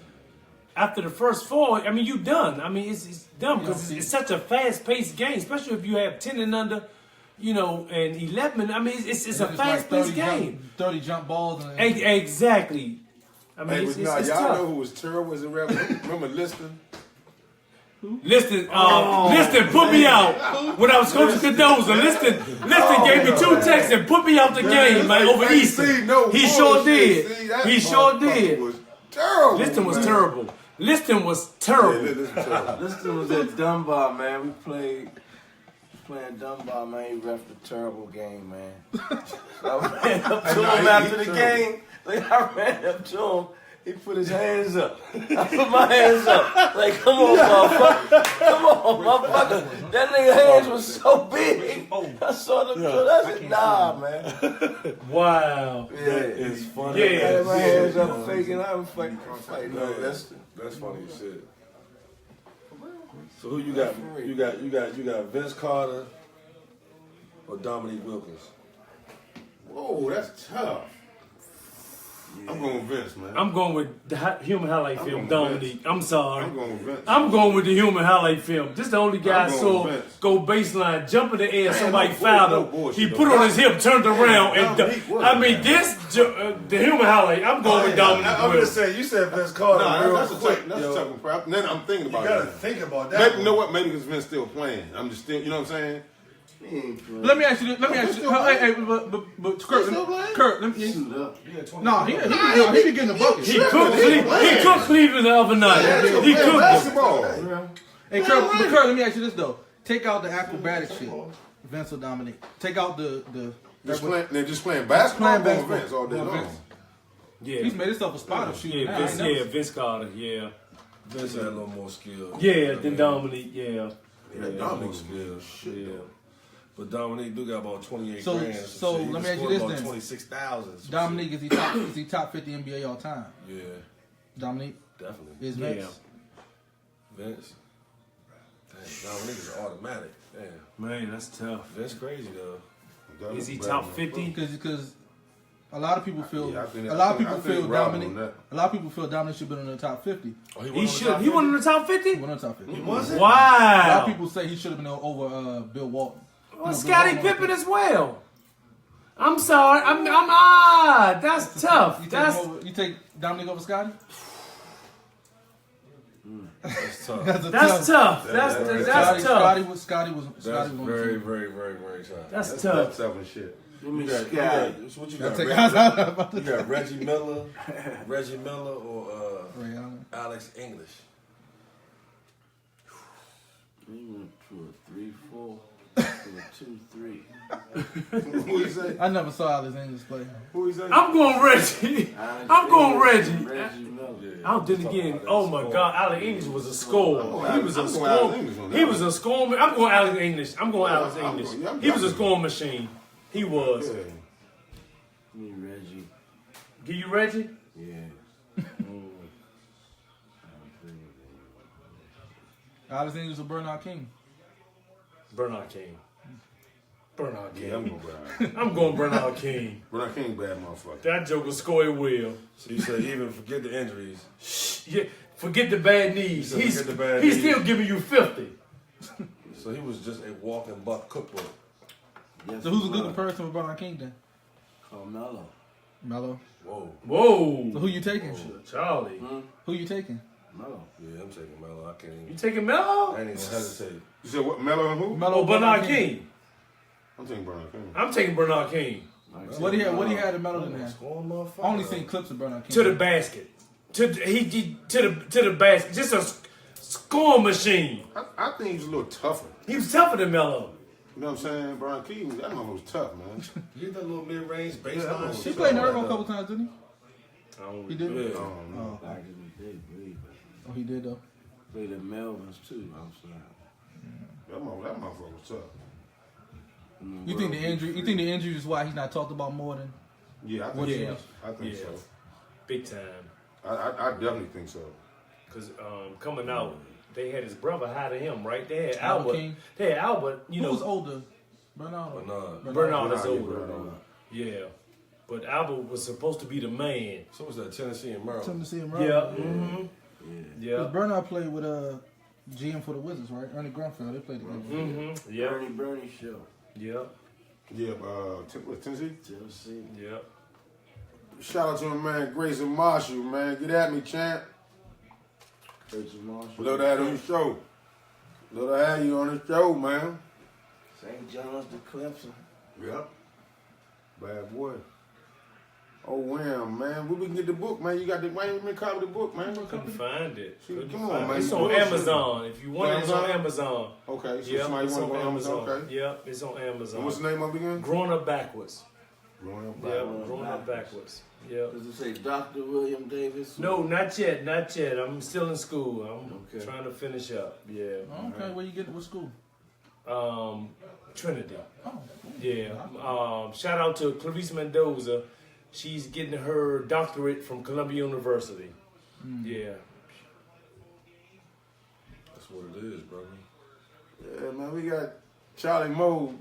After the first 4, I mean, you done. I mean, it's dumb because it's such a fast-paced game, especially if you have 10 and under. You know, and 11. I mean, it's a fast-paced game. 30 jump balls. Exactly. I mean, it's y'all tough. know who was terrible as a ref? Remember Liston? Liston put me out when I was coaching Cadoza. Liston gave me 2 texts and put me out the game, man, over Easter. He sure did. He sure did. Liston was terrible. Liston was terrible. Liston was at Dunbar, man. We playing Dunbar, man. He reffed a terrible game, man. So I ran up to him after the game. I ran up to him. He put his hands up. I put my hands up. Like, come on, motherfucker. Come on, motherfucker. That nigga hands was so big. I saw them. I said, nah, man. Wow. Yeah. It's funny. Yeah. I had my hands up faking. I was fighting. No, that's funny as shit. So who you got? You got Vince Carter or Dominique Wilkins? Whoa, that's tough. I'm going with Vince, man. I'm going with the human highlight film, Dominique. I'm sorry. I'm going with Vince. I'm going with the human highlight film. This is the only guy I I'm saw going with Vince. go baseline, jump in the air, Man, somebody no fouled bull- him. no bullshit, He though. put on his hip, turned around, and Dominique was I mean, bad. the human highlight. I'm going with Dominique. I'm Wilkins. just saying. You said Vince Carter. Nah, real quick. that's a tough one, bro. Then I'm thinking You about gotta it. think about that. Maybe, you one. know what? Maybe because Vince still playing. I'm just still, you know what I'm saying? Let me ask you. But Curt, let me. No, he be getting the bucket. He cooked Cleveland the other night. He cooked them. Basketball. Hey, Curt, let me ask you this though. Take out the acrobatic shit, Vince or Dominique. Take out the. They're just playing basketball. Playing I'm going Vince all day basketball. long. Yeah, He's made himself a spot of shooting. Vince Carter. Yeah, Vince had a little more skill. yeah. Then Dominique. Yeah. Dominique skill. Yeah. But Dominique do got about 28 So- grand. so shit. He let me scored ask you this about then. 26,000. Dominique is he top 50 NBA all time? Yeah, Dominique definitely. is Yeah. Vince. Vince. Damn, Dominique is automatic. Damn. Man, that's tough. Vince crazy though. Is he top 50? Because A lot of people feel. Yeah, I think Rob on that. A lot of people feel Dominic should have been in the top 50. Oh, He should. He won in the top 50? He won in the top 50. Was it? A lot Wow. of people say he should have been over Bill Walton. Well, Scottie Pippen as well. I'm sorry. I'm that's tough. You take Dominic over Scottie? That's tough. That's tough. That's tough. Scottie was That's on very, the team. very, very, very tough. That's That's tough. tough and shit. Give me You got, Scotty. so what you I'll got? take- You got Reggie Miller, or Ray Allen. Alex English. You went to a 3-4, to a 2-3. Who you say? I never saw Alex English play. Who you say? I'm going Reggie. I'm going Reggie. Reggie Miller. I'm then again. Oh my God, Alex English was a scorer. He was a scorer. He was a scorer. I'm going Alex English. I'm going Alex English. He was a scoring machine. He was. Yeah. Give me Reggie. Give you Reggie? Yeah. Alex English or Bernard King? Bernard King. Bernard King. Yeah, I'm going Bernard. I'm going Bernard King. Bernard King, bad motherfucker. That joker score it well. So you say even forget the injuries. Yeah, forget the bad knees. So forget the bad He's knees. still giving you 50. So he was just a walking buck cookbook. Yes, So who's a he good was. comparison with Bernard King then? Carmelo. Melo. Whoa. Whoa. So who you taking? Charlie. Who you taking? Melo. Yeah, I'm taking Melo. I can't You even. taking I Melo? ain't even hesitate. You said what? Melo and who? Melo Oh, Bernard King. I'm taking Bernard King. I'm taking Bernard King. What he had in Melo than that? Scoring motherfucker. I only seen clips of Bernard King. To the basket. To the basket. Just a scoring machine. I think he's a little tougher. He was tougher than Melo. You know what I'm saying? Bernard King, that motherfucker was tough, man. You get that little mid-range that baseline was- He shit. played in all Irvine a that couple though. times, didn't he? He did? Yeah. Oh. Back in the day, believe it. Oh, he did though. Played at Melvin's too, outside. That motherfucker was tough. You think the injury is why he's not talked about more than Yeah, I What think he so. is? I think Yeah. so. Big time. I definitely think so. Because coming out, they had his brother hide him, right? They had Albert Albert. King? They had Albert, you who know. was older? Bernard. Bernard is Yeah, older. Bernard. Yeah. But Albert was supposed to be the man. So was that Tennessee and Maryland? Tennessee and Yeah. Maryland. Mm-hmm. Yeah. Yeah. Bernard played with GM for the Wizards, right? Ernie Grunfeld. They played together. Mm-hmm. Yeah. Bernie show. Yeah. Yeah, Tennessee. Tennessee. Yeah. Shout out to my man Grayson Marshall, man. Get at me, champ. Curtis Marshall. Love to have you on the show. Love to have you on the show, man. St. John's to Clemson. Yep. Bad boy. Oh, wham, man. Where we can get the book, man? You got the, why ain't you copy the book, man? Couldn't find it. Shit, Couldn't come on, find it. man. It's You on bullshit. Amazon. If you want it, it's on Amazon. Okay, so Yeah, somebody it's want to on go on Amazon, Amazon. okay. Yep, it's on Amazon. And what's the name of it again? Growing Up Backwards. Growing Up Yeah, Backwards. Growing Up Backwards. Yeah. Does it say Dr. William Davis? No, not yet, not yet. I'm still in school. I'm Okay. trying to finish up. Yeah. Okay, where you get what school? Trinity. Oh, Yeah. Shout out to Clarice Mendoza. She's getting her doctorate from Columbia University. Yeah. That's what it is, brother. Yeah, man, we got Charlie Moe.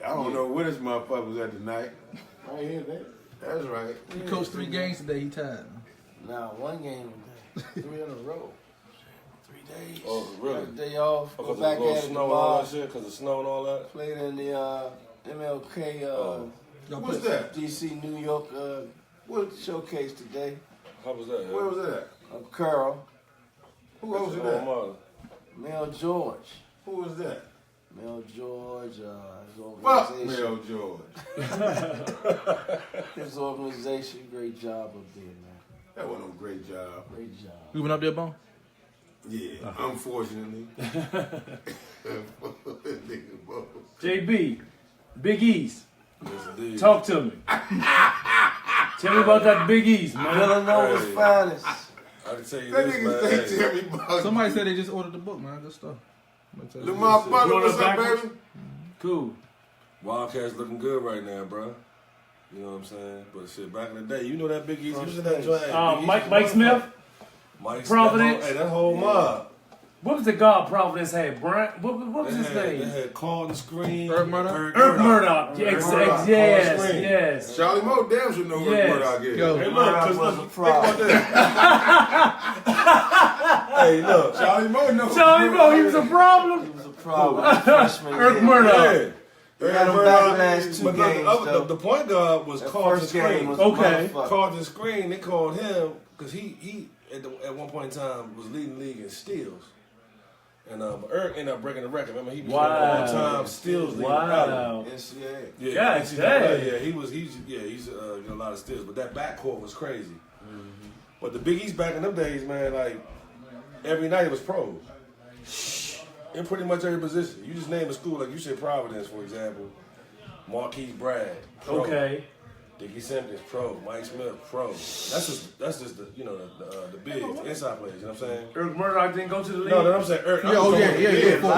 I don't know where this motherfucker was at tonight. Right here, baby. That's right. he coached 3 games today. He tired. Now, one game a day. 3 in a row. 3 days. Oh, really? Got a day off. Because Go of back the little at it snow and all tomorrow. that shit? Because of snow and all that? Played in the MLK Y'all What's play- that? DC New York What? showcase today. How was that? Where was that at? Carl, Who hosted Oh, that? mother. Mel George. Who was that? Mel George, his Fuck organization. Mel George. His organization, great job up there, man. That wasn't no great job. Great job. You went up there, Bone? Yeah, unfortunately. Nigga, boy. JB, Big East, Yes, indeed. talk to me. Tell me about that Big East, man. Villanova's Hey. finest. I can tell you That this, nigga man. say tell me about Somebody said they just ordered the book, man. Good stuff. Look, my brother, Growing what's Up up, Backwards? baby? Cool. Wildcats looking good right now, bro. You know what I'm saying? But shit, back in the day, you know that Big East. You was in that joint. Big East Mike was Smith, Mike Providence. Hey, that whole mob. What was the God Providence had? Brian? What was his They name? had Carlton Screen. Irk Murdoch? Irk Murdoch. Yes, Murdoch. yes, Screen. yes. Charlie Moe damn should know what Yes. Murdoch is. Yo, Hey, look, Murdoch 'cause was a look, problem. think about that. Hey, look. Charlie Moe knows. Charlie Moe, he was a He problem. was a problem. Freshman Irk year. Murdoch. Yeah. He had him back last two But look, games, the, though. the point guard was That Carlton first game Screen. was Okay. motherfucker. Carlton Screen, they called him because he at one point in time was leading the league in steals. And Irk ended up breaking the record. Remember, he was Wow. all time steals leader. Wow. NCAA. Yeah, God damn. yeah, he's got a lot of steals, but that backcourt was crazy. But the Big East back in them days, man, like every night it was pros in pretty much every position. You just name a school, like you said, Providence, for example, Marquise Bragg, pro. Okay. Dickie Simpkins, pro. Mike Smith, pro. That's just the the bigs, the inside players. You know what I'm saying? Irk Murdoch didn't go to the league. No, I'm saying Irk. Yeah, oh yeah. For a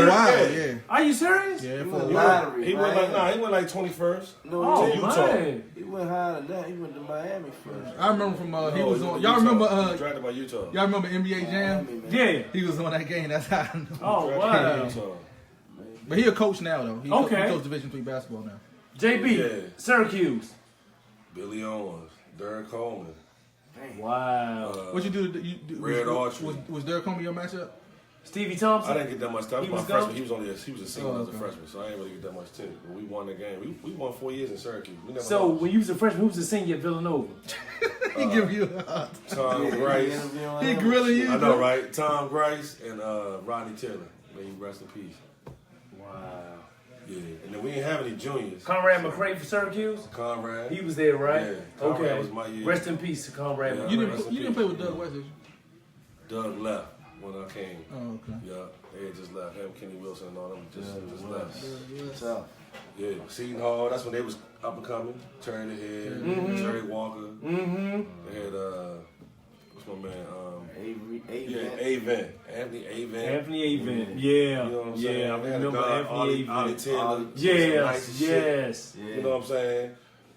while, yeah. Are you serious? Yeah, He for a went while. lottery, He went man. he went like 21st. No, Oh, he, Utah. man. he went higher than that. He went to Miami first. I remember from he No, was he on. went Y'all to remember? Utah. He was drafted by Utah. Y'all remember NBA Jam? Miami, man. Yeah. He was on that game. That's how I know. Oh, Drafted wow. by Utah. But he a coach now though. He Okay. he coach Division III basketball now. JB, Yeah. Syracuse. Billy Owens, Derek Coleman. Wow. What you do? You do Red was, Archery. was Derek Comey your matchup? Stevie I Thompson. didn't get that much time. He He was was my freshman. gone? He was a senior Oh, as a okay. freshman, so I didn't really get that much too. But we won the game. We won 4 years in Syracuse. We never So lost. when you was a freshman, who was the senior at Villanova? He give you a hard. Tom He Grice. interviewing He him. grilling you. I know, right? Tom Grice and Rodney Taylor. May he rest in peace. Wow. Yeah, and then we didn't have any juniors. Conrad McCray for Syracuse. Conrad. He was there, right? Yeah, Conrad Okay. was my year. Rest in peace, to Conrad. Yeah. McCray. You Rest didn't in you didn't peace. play with Doug West, did you? Doug left when I came. Oh, okay. Yeah, they had just left. Him, Kenny Wilson, and all them just left. Tough. Yeah, Seton Hall. That's when they was up and coming. Turner Head, Terry Walker. Mm-hmm. They had what's my man? Avery, Yeah, Avent. Anthony Avent. Anthony Avent. Yeah. You know what I'm saying? Yeah, I They had a remember guy, Anthony Ollie Avent. Taylor. some Yes, nice shit. yes. Yeah. You know what I'm saying?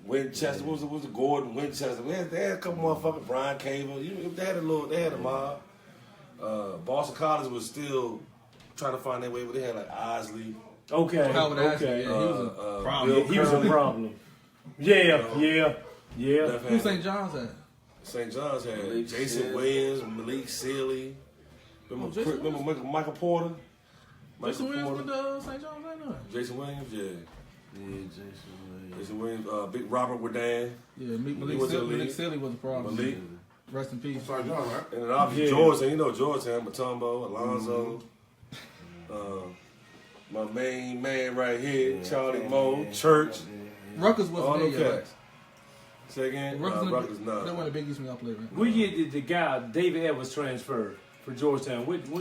Winchester, what was the Gordon Winchester? They had a couple motherfuckers, Brian Caver. They had a mob. Boston College was still trying to find their way, but they had like Osley. Okay. Howard Ashley, Okay. yeah, he was a problem. Bill He was a Curley. problem. Yeah, yeah. Left Who hand. St. John's at? St. John's had Malik Jason Sealy. Williams, Malik Sealy. Remember, Jason remember Michael Porter? Jason Williams with St. John's right now. Jason Williams, yeah. Yeah, Jason Williams. Jason Williams, Big Robert Wardan, Yeah, He Malik was in the Sealy, Malik league. Sealy was a problem. Malik. Rest in peace. Sorry, John, right? and then obviously Yeah. Georgetown. You know Georgetown, Matumbo, Alonzo. My main man right here, Charlie Moe, Church. Rutgers All wasn't them there yet. cats. Say again? Rutgers, Rutgers, They nah. won the Big East when y'all played, right? What year did the guy David Edwards transfer for Georgetown? When did he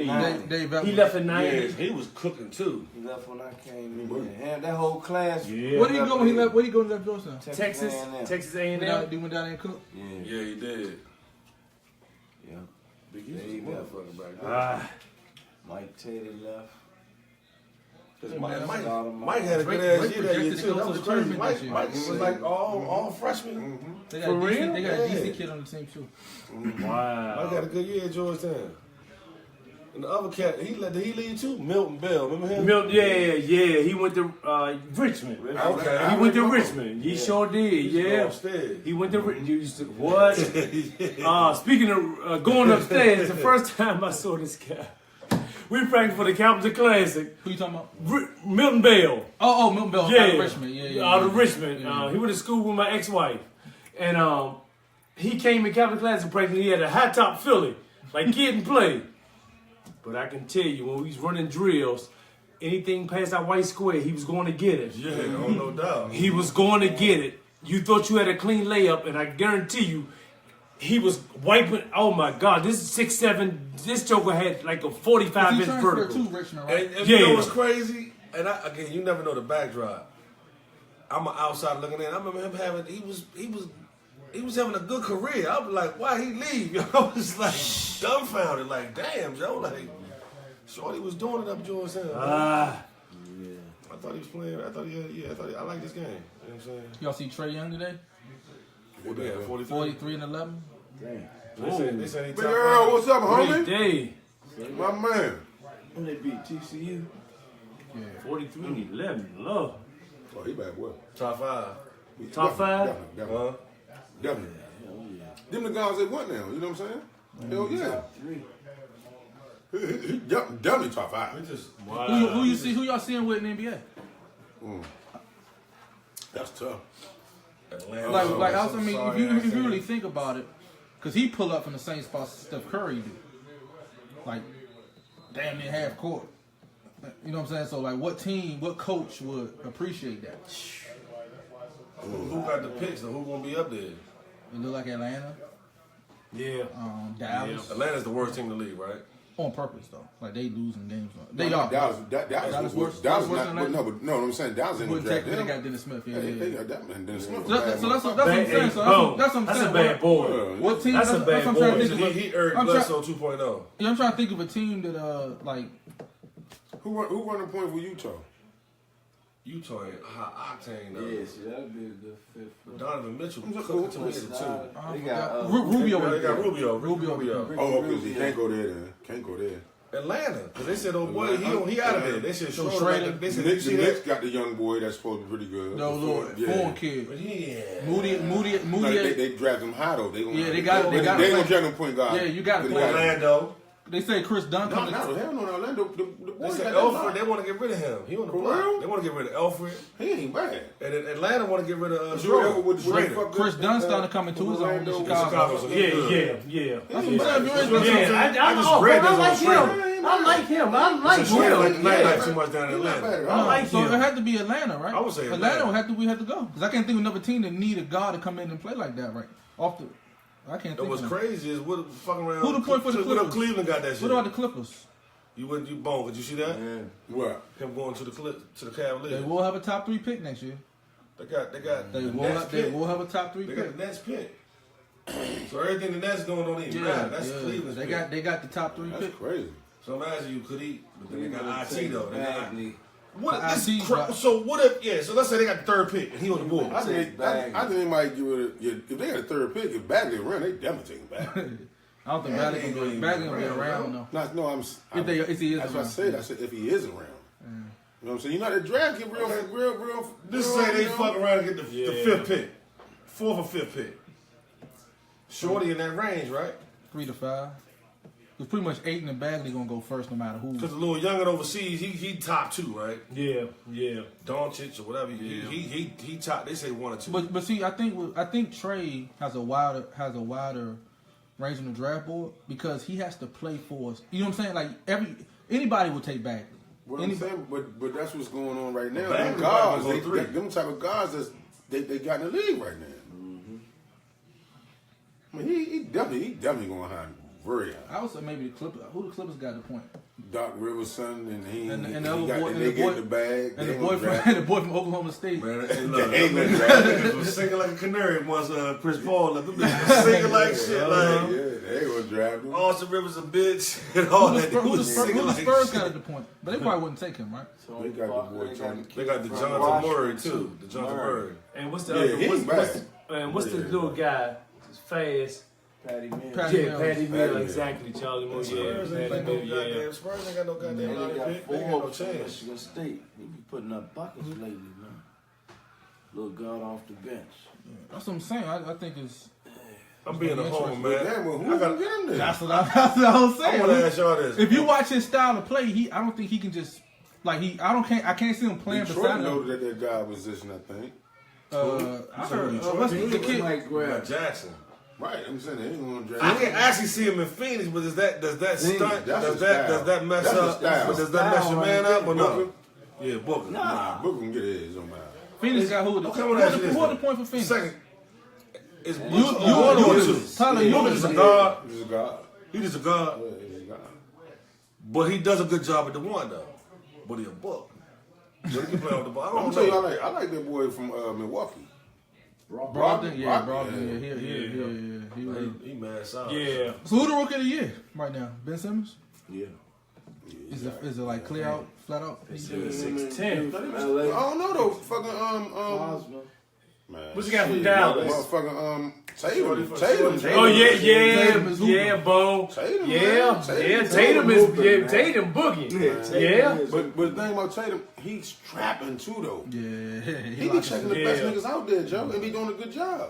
leave? Dave He Edwards. left in Yeah, 90. he was cooking too. He left when I came in. And that whole class. Yeah. Where did he go when he left? Where did he go when he left Georgetown? Texas, A&M. Texas He A&M. went down there and cooked. Yeah. Yeah, he did. Yeah. Big East Yeah, was he a left. motherfucker back then. Ah, Mike Taylor left. 'Cause man, Mike had a Drake- good ass Drake year that year projected to too. go That to was the crazy. tournament Mike this year. was like all freshman. They got For a decent, real? They got a Yeah. decent kid on the team too. Mike wow. had a good year at Georgetown. And the other cat, did he lead too? Milton Bell, remember him? Yeah. He went to Richmond. Okay. He went to Richmond. He sure did. Yeah. Upstairs. He went to Richmond. You used to what? Speaking of going upstairs, the first time I saw this guy, we practiced for the Capital Classic. Who you talking about? Milton Bell. Oh, Milton Bell. Yeah, Out of Richmond. Yeah. Out of Richmond. Yeah. He went to school with my ex-wife, and he came in Capital Classic practice. He had a high top Philly, like kid and play. But I can tell you, when we was running drills, anything past that white square, he was going to get it. Yeah, oh, no doubt. He was going to get it. You thought you had a clean layup, and I guarantee you, he was wiping. Oh my God, this is 6'7". This joker had like a 45-inch He transferred vertical. to Richmond, right? And you know Yeah. what's crazy? And again, you never know the backdrop. I'm an outsider looking in. I remember him having. He was having a good career. I was like, why he leave? I was like dumbfounded. Like, damn, Joe. Like, Shorty was doing it up Georgetown. Ah, I thought he was playing. I like this game. You know what I'm saying? Y'all see Trey Young today? What they had, 43? 43 and 11. They said he Big top Earl, five. what's up, great homie? day. My man. When they beat TCU. Yeah. 43-11. Love. Oh, he bad boy. Top 5. Top 5? Definitely. Definitely. Them the guys that won now, you know what I'm saying? Hell yeah. Top 3. He definitely top 5. Wow. Who y'all seeing with in the NBA? That's tough. Atlanta. I mean, if you really think about it, because he pull up from the same spot Steph Curry do, like damn near half court. You know what I'm saying? So like, what team, what coach would appreciate that? Who got the picks though? Who gonna be up there? It look like Atlanta, Yeah. Dallas, Atlanta's the worst team in the league, right? on purpose though. Like they losing games. They are. Dallas worse not, than that? no, but no, what I'm saying, Dallas in the Wouldn't draft. take, they got Dennis Smith. Yeah, They yeah. got that man, Dennis Smith. So that's what I'm saying. So that's what I'm That's saying. a bad boy. What team? That's a what bad I'm trying to boy. think of. He Eric I'm Bledsoe 2.0. Yeah, I'm trying to think of a team that like. Who run the point for Utah? Utah ain't high octane though. Yeah, see, that'd be a good fit for Donovan Mitchell Who's cooking to that? me too. They got Rubio. They got Rubio. Rubio. Oh, because he can't go there then. Can't go there. Atlanta, because they said, oh boy, he out of there. They said, So Schroeder. Schrader. They said, The Knicks got the young boy that's supposed to be pretty good. No, Lord, foreign kid. Yeah. Moody. Like, they draft him high though. They got They to gonna play. draft him point guard. Yeah, you got to They play. Orlando. They say Chris Dunn No, coming. hell no, Orlando. The They boy said got Elfrid, that they want to get rid of him. He on the For block. real? They want to get rid of Elfrid. He ain't bad. And then Atlanta want to get rid of Schroeder Schrader. Chris Dunn starting to come into his own in Chicago. so Yeah. That's what I'm saying. Yeah, read I this like on him. I like him. Schrader like too much down in Atlanta. I like So him. it had to be Atlanta, right? I would say Atlanta would have to. We had to go because I can't think of another team that need a guard to come in and play like that, right? Off the, I can't think. What's of crazy is what fucking around. Who the point for the What Clippers? up Cleveland got that shit? What about the Clippers? You wouldn't do bone? Did you see that? Yeah. What? Him going to the They Cavaliers. will have a top 3 pick next year. They got They the will. Nets They pick. will have a top 3 They pick. got the Nets pick. So everything the Nets doing don't even matter. That's Cleveland's pick. They got the top 3 That's pick. crazy. So imagine you could eat, but then they got IT though. They got Bagley. what? The This IT cra- so what if? Yeah. So let's say they got the 3rd pick and he on the Bulls. I think they might give it. If they got a 3rd pick, if Bagley run, they definitely take him back. I don't think Bagley gonna be around though. No, I'm. If he is That's what I around. said. I said if he is around. You know what I'm saying? You know the draft get real. This say they fuck around and get the 5th pick, 4th or 5th pick. Shorty in that range, right? 3 to 5. It's pretty much Ayton and Bagley gonna go first, no matter who. Because the little youngin overseas, he top 2, right? Yeah. Doncic or whatever. He top. They say 1 or 2. But see, I think Trey has a wider range on the draft board because he has to play for us. You know what I'm saying? Like anybody will take Bagley. What I'm saying, but that's what's going on right now. Bagley Them guys, might go 3. them type of guys they got in the league right now. I mean, he definitely going high, very high. I would say maybe the Clippers. Who the Clippers got the point? Doc Rivers' son, and the other boy, they get the bag. And the boy from Oklahoma State. Man, hey, look, The England draft. niggas was singing like a canary once Chris Paul left. Them niggas was singing like shit. Like, Yeah, they gonna draft him. Austin Rivers a bitch and all that. Who the Spurs Spurs got at the point? But they probably wouldn't take him, right? They got the boy Tony. They got the Jonathan Murray too. The Jonathan Murray. And what's the Yeah, other? he ain't What's the little guy? Fast. Patty Mills. Patty Mills. Mills. Exactly. Charlie Moore. Spurs ain't Patty got no Mills. Yeah. goddamn Spurs ain't got no goddamn They lottery got pick. They ain't got no Forbes from chance. Michigan State. He be putting up buckets lately, man. Little guard off the bench. That's what I'm saying. I think it's. I'm being a homer, But man. damn, well, who I gonna got. get him there? That's what I was I saying. want to ask y'all this. If you watch his style of play, I don't think he can just like I can't see him playing Detroit beside him. noted that guard position, I think. I heard what's the kid? Mike Graham. Jackson. Right, I'm saying they ain't gonna draft. I can actually see him in Phoenix, but does that stunt? that's Does the that style. does that mess That's the up? style. But does that mess your man up or no? Booker? Yeah, Booker. Nah, Booker can get his on my. Phoenix got who? Okay, I wanna ask you this. Who are the point for Phoenix? Second, is You one or two? Tyler, You you just a guard. He's a guard. He just a guard, Yeah, he's a guard. but he does a good job at the one though. But he a book. But he can play on the ball. I I'm don't tell you, know. I like that boy from Milwaukee. Brogdon, yeah, Brogdon, Brogdon, yeah. He mad solid. Yeah. So who the rookie of the year right now? Ben Simmons? Yeah. Is it like clear out, flat out? 6'10". I don't know though. Fucking Cosmo. Man, What's the guy from shit, Dallas? Motherfucking Shorty Tatum. for- Oh yeah, Tatum is yeah, Bo. Tatum, Yeah, man. Tatum is Tatum boogie. Yeah. But the thing about Tatum, he's trapping too though. Yeah, He be checking the best Yeah. niggas out there, Joe, and be doing a good job.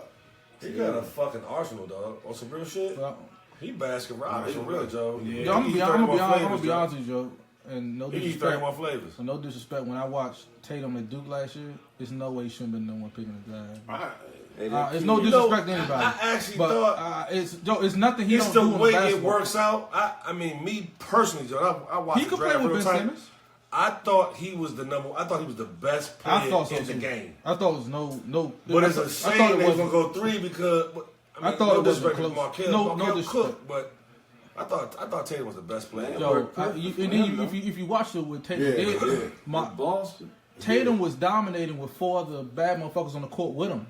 He got a fucking arsenal, dog. On some real shit. Well, He Baskin Robbins for real, Joe. Yeah. yo, I'm He eat gonna 31 be flavors, honest with you, Joe. And no He eat disrespect. 31 flavors. So no disrespect, when I watched Tatum at Duke last year, there's no way he shouldn't have been the one picking the guy. It's no disrespect to anybody. I actually but, thought it's nothing he it's don't the do way in it basketball. works out. I mean, me personally, Joe, I watched He the could play draft with real Ben tight. Simmons. I thought he was I thought he was the best player I thought so in the too. game. I thought it was no. But I it's a thought shame it they was wasn't- gonna go 3 because I thought it wasn't disrespect to close. Markel, No Markel disrespect. cooked, but I thought Tatum was the best player. Yo, and then if you watch it with Tatum, Boston. Tatum was dominating with 4 of the bad motherfuckers on the court with him.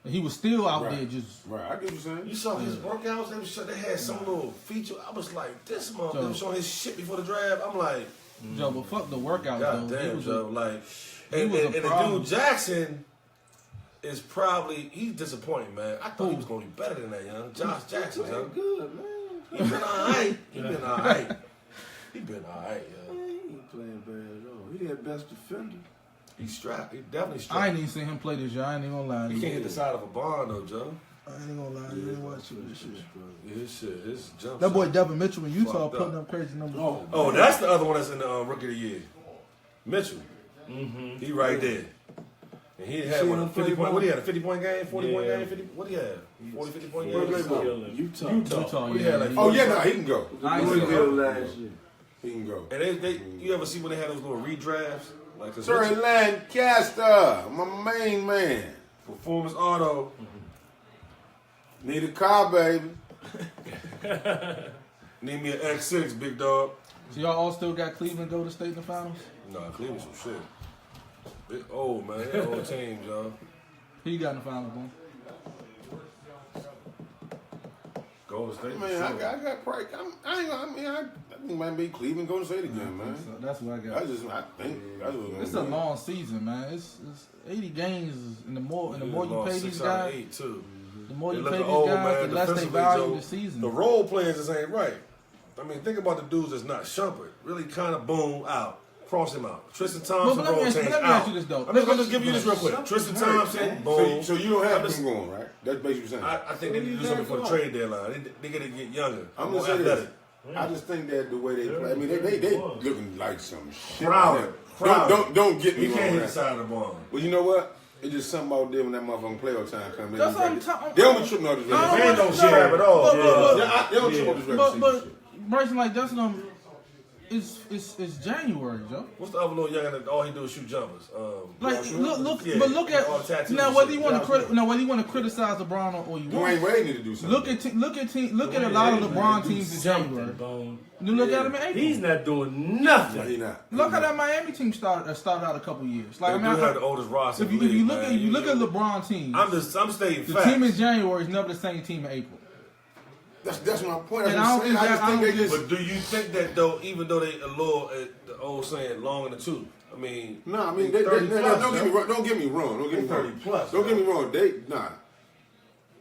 And he was still out there just. Right, I get what you're saying. You saw his workouts. They had some little feature. I was like, this motherfucker was showing his shit before the draft. I'm like, Joe, but fuck the workout, God though. damn, was Joe. Like, he and was a the problem. dude Jackson is probably he's disappointing, man. I thought he was gonna be better than that, young Josh Jackson, young. Good, man. He been alright. He been alright, yo. He ain't playing bad at all. He their best defender. He's strapped. He definitely I strapped. ain't even seen him play this year. I ain't even gonna lie to He you. can't hit the side of a barn though, Joe. I ain't gonna lie to you. I ain't watching this shit. Yeah, his jump. That boy shot. Devin Mitchell in Utah Fucked putting up. up crazy numbers. Oh, that's the other one that's in the Rookie of the Year. Mitchell. He right there. And he had See what, him 50 play point. ball? What he had? A 50-point game? 40-point Yeah. game? 50? What he had? 40, 50-point Where game? they go? Killing. Utah. Utah, What he yeah. had, like, Oh yeah, no, he can go. I ain't He seen was him. good last year. He can go. And you ever see when they had those little redrafts? Like this Trey Lancaster, my main man. Performance Auto. Need a car, baby. Need me an X6, big dog. So y'all all still got Cleveland go to state in the finals? Nah, Cleveland some shit. They old, man. They old teams, y'all. Who you got in the finals, man? Golden State. Man, I got Price. I think might be Cleveland Golden State again, man. So that's what I got. I think that's what It's a long season, man. It's 80 games, and the more you lost pay 6 these out of guys, 8 too. the more They you look pay these old, guys, man, the less they defensively, value Joe. the season. The role players just ain't right. I mean, think about the dudes that's not Shumpert. Really kind of boom out. Cross him out. Tristan Thompson, But let me roll ask- change let me out. ask you this, though. I'm just gonna give you this real quick. Tristan Thompson, boom. So you don't have him going, right? That's basically what you're saying. I think they need to do something for the trade deadline. They gotta get younger. I'm more gonna say athletic. this. I just think that the way they play, I mean, they looking like some shit. Crowded. Don't get me He can't wrong. hit the man. side of the barn. Well, you know what? It's just something out there when that motherfucking playoff time comes in. That's what I'm talking- They don't be tripping out this I regular Man don't season. strap at all. But- They don't trip out this regular But season. Bryson, like that's it's January, Joe. What's the other little young that all he do is shoot jumpers? Like look, Yeah, but look at all the tattoos now and whether shit. you want to criticize LeBron or you Dwayne want. Wade need to do something. Look at a lot of LeBron teams in January. You look at him in April. He's not doing No, nothing. he not. Look how that Miami team started out a couple years. Like They I do mean, have the oldest roster. if in you the league, look man. at LeBron teams, I'm stating the facts. team in January is never the same team in April. That's my point. That's And what I I'm don't saying. think I just that- think I they don't just. But do you think that though, even though they allure the old saying long in the tooth? I mean, No, I mean, they 30 no, plus, don't get me yo. wrong. Don't get me wrong. Don't get me 30 wrong. plus, Don't get me wrong. They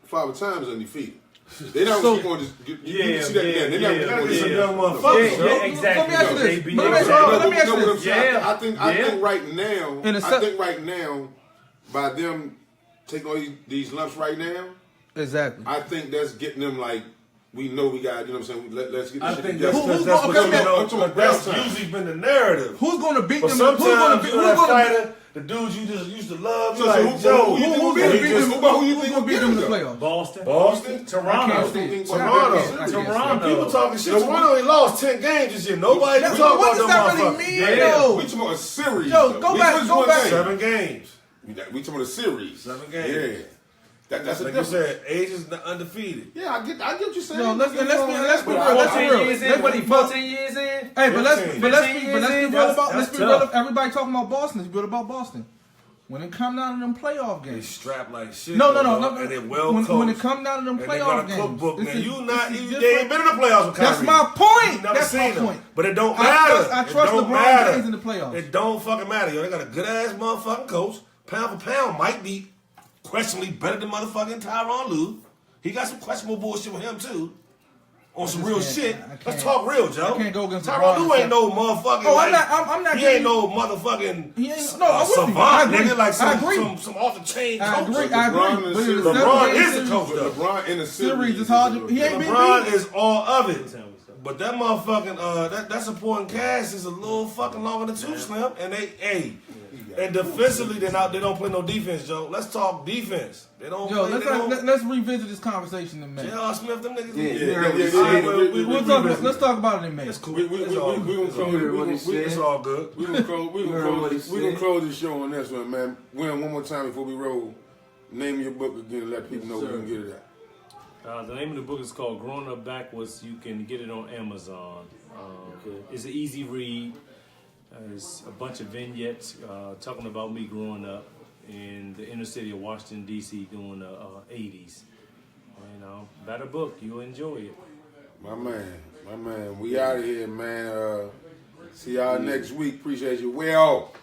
5 times undefeated. They not So- keep on just. You Yeah, can see that again. They not yeah, keep on Gotta get just. some yeah. young motherfuckers, Yeah, yo. yeah, exactly. Let me ask you this. They be- Let me ask you- exactly. let me ask you No, what I'm this. saying, Yeah. I think right now. In a I sec- think right now, by them taking all these lumps right now, Exactly. I think that's getting them like. We know we got, you know what I'm saying? Let's get this I shit think together. that's Who's that's gonna- what okay, you man. know. I'm talking But about that's Bryson. usually been the narrative. Who's going to beat But them? sometimes you know that Who's going fighter, the dudes you just used to love. So You like, who Joe, you think will beat and he them? just- Who you think to will beat beat them in the them? playoffs? Boston, Boston, Toronto, I can't see. Toronto. I can't see. Toronto. People talking shit. Toronto only lost 10 games this year. Nobody What talking about does that them really motherfuckers. mean, Yeah. though? We talking about a series. Yo, though. go We back, just go one back. game. 7 games. We talking about a series. 7 games. Yeah. That's a Like you difference. said, age is not undefeated. Yeah, I get what you're saying. No, let's be real. Let's be real. 14 Let's years be in. real. What, he 14 years in? Hey, but let's 15 be real years, about that's real. tough. Everybody talking about Boston. Let's be real about Boston. When it come down to them playoff They games. strapped like shit. No. And they're well coached. When it come down to them And they got playoff a games. cookbook. Now, this is- you this not, is they different. ain't been in the playoffs with Kyrie. That's my point. You never That's seen my them. point. But it don't I matter. trust It don't LeBron matter. James in the playoffs. It don't fucking matter. Yo, they got a good ass motherfucking coach. Pound for pound, Mike beat. questionably better than motherfucking Tyronn Lue. He got some questionable bullshit with him too. On some real shit. Let's talk real, Joe. I can't go against Tyronn LeBron Lue ain't no motherfucking. Oh, like, I'm not. He ain't no motherfucking. He ain't. No, I'm with you. I savant, agree. nigga. Like I agree. some off the chain I coach. agree. I agree. But in the LeBron is series- the coach, though. LeBron in the series is hard to. He ain't been LeBron beat. is all of it. But that motherfucking that supporting cast is a little fucking longer than too slim. And and defensively they don't play no defense, Joe. Let's talk defense. They don't. Yo, play, let's revisit this conversation in a minute. J.R. Smith, them niggas. Let's talk about it in a minute. It's cool. We It's all good. We gonna close the show on this one, man. Win one more time before we roll. Name your book again and let people know where you can get it at. The name of the book is called Growing Up Backwards. You can get it on Amazon. It's an easy read. It's a bunch of vignettes talking about me growing up in the inner city of Washington, D.C. during the 80s. Better book. You'll enjoy it. My man. We out of here, man. See y'all next week. Appreciate you. Well.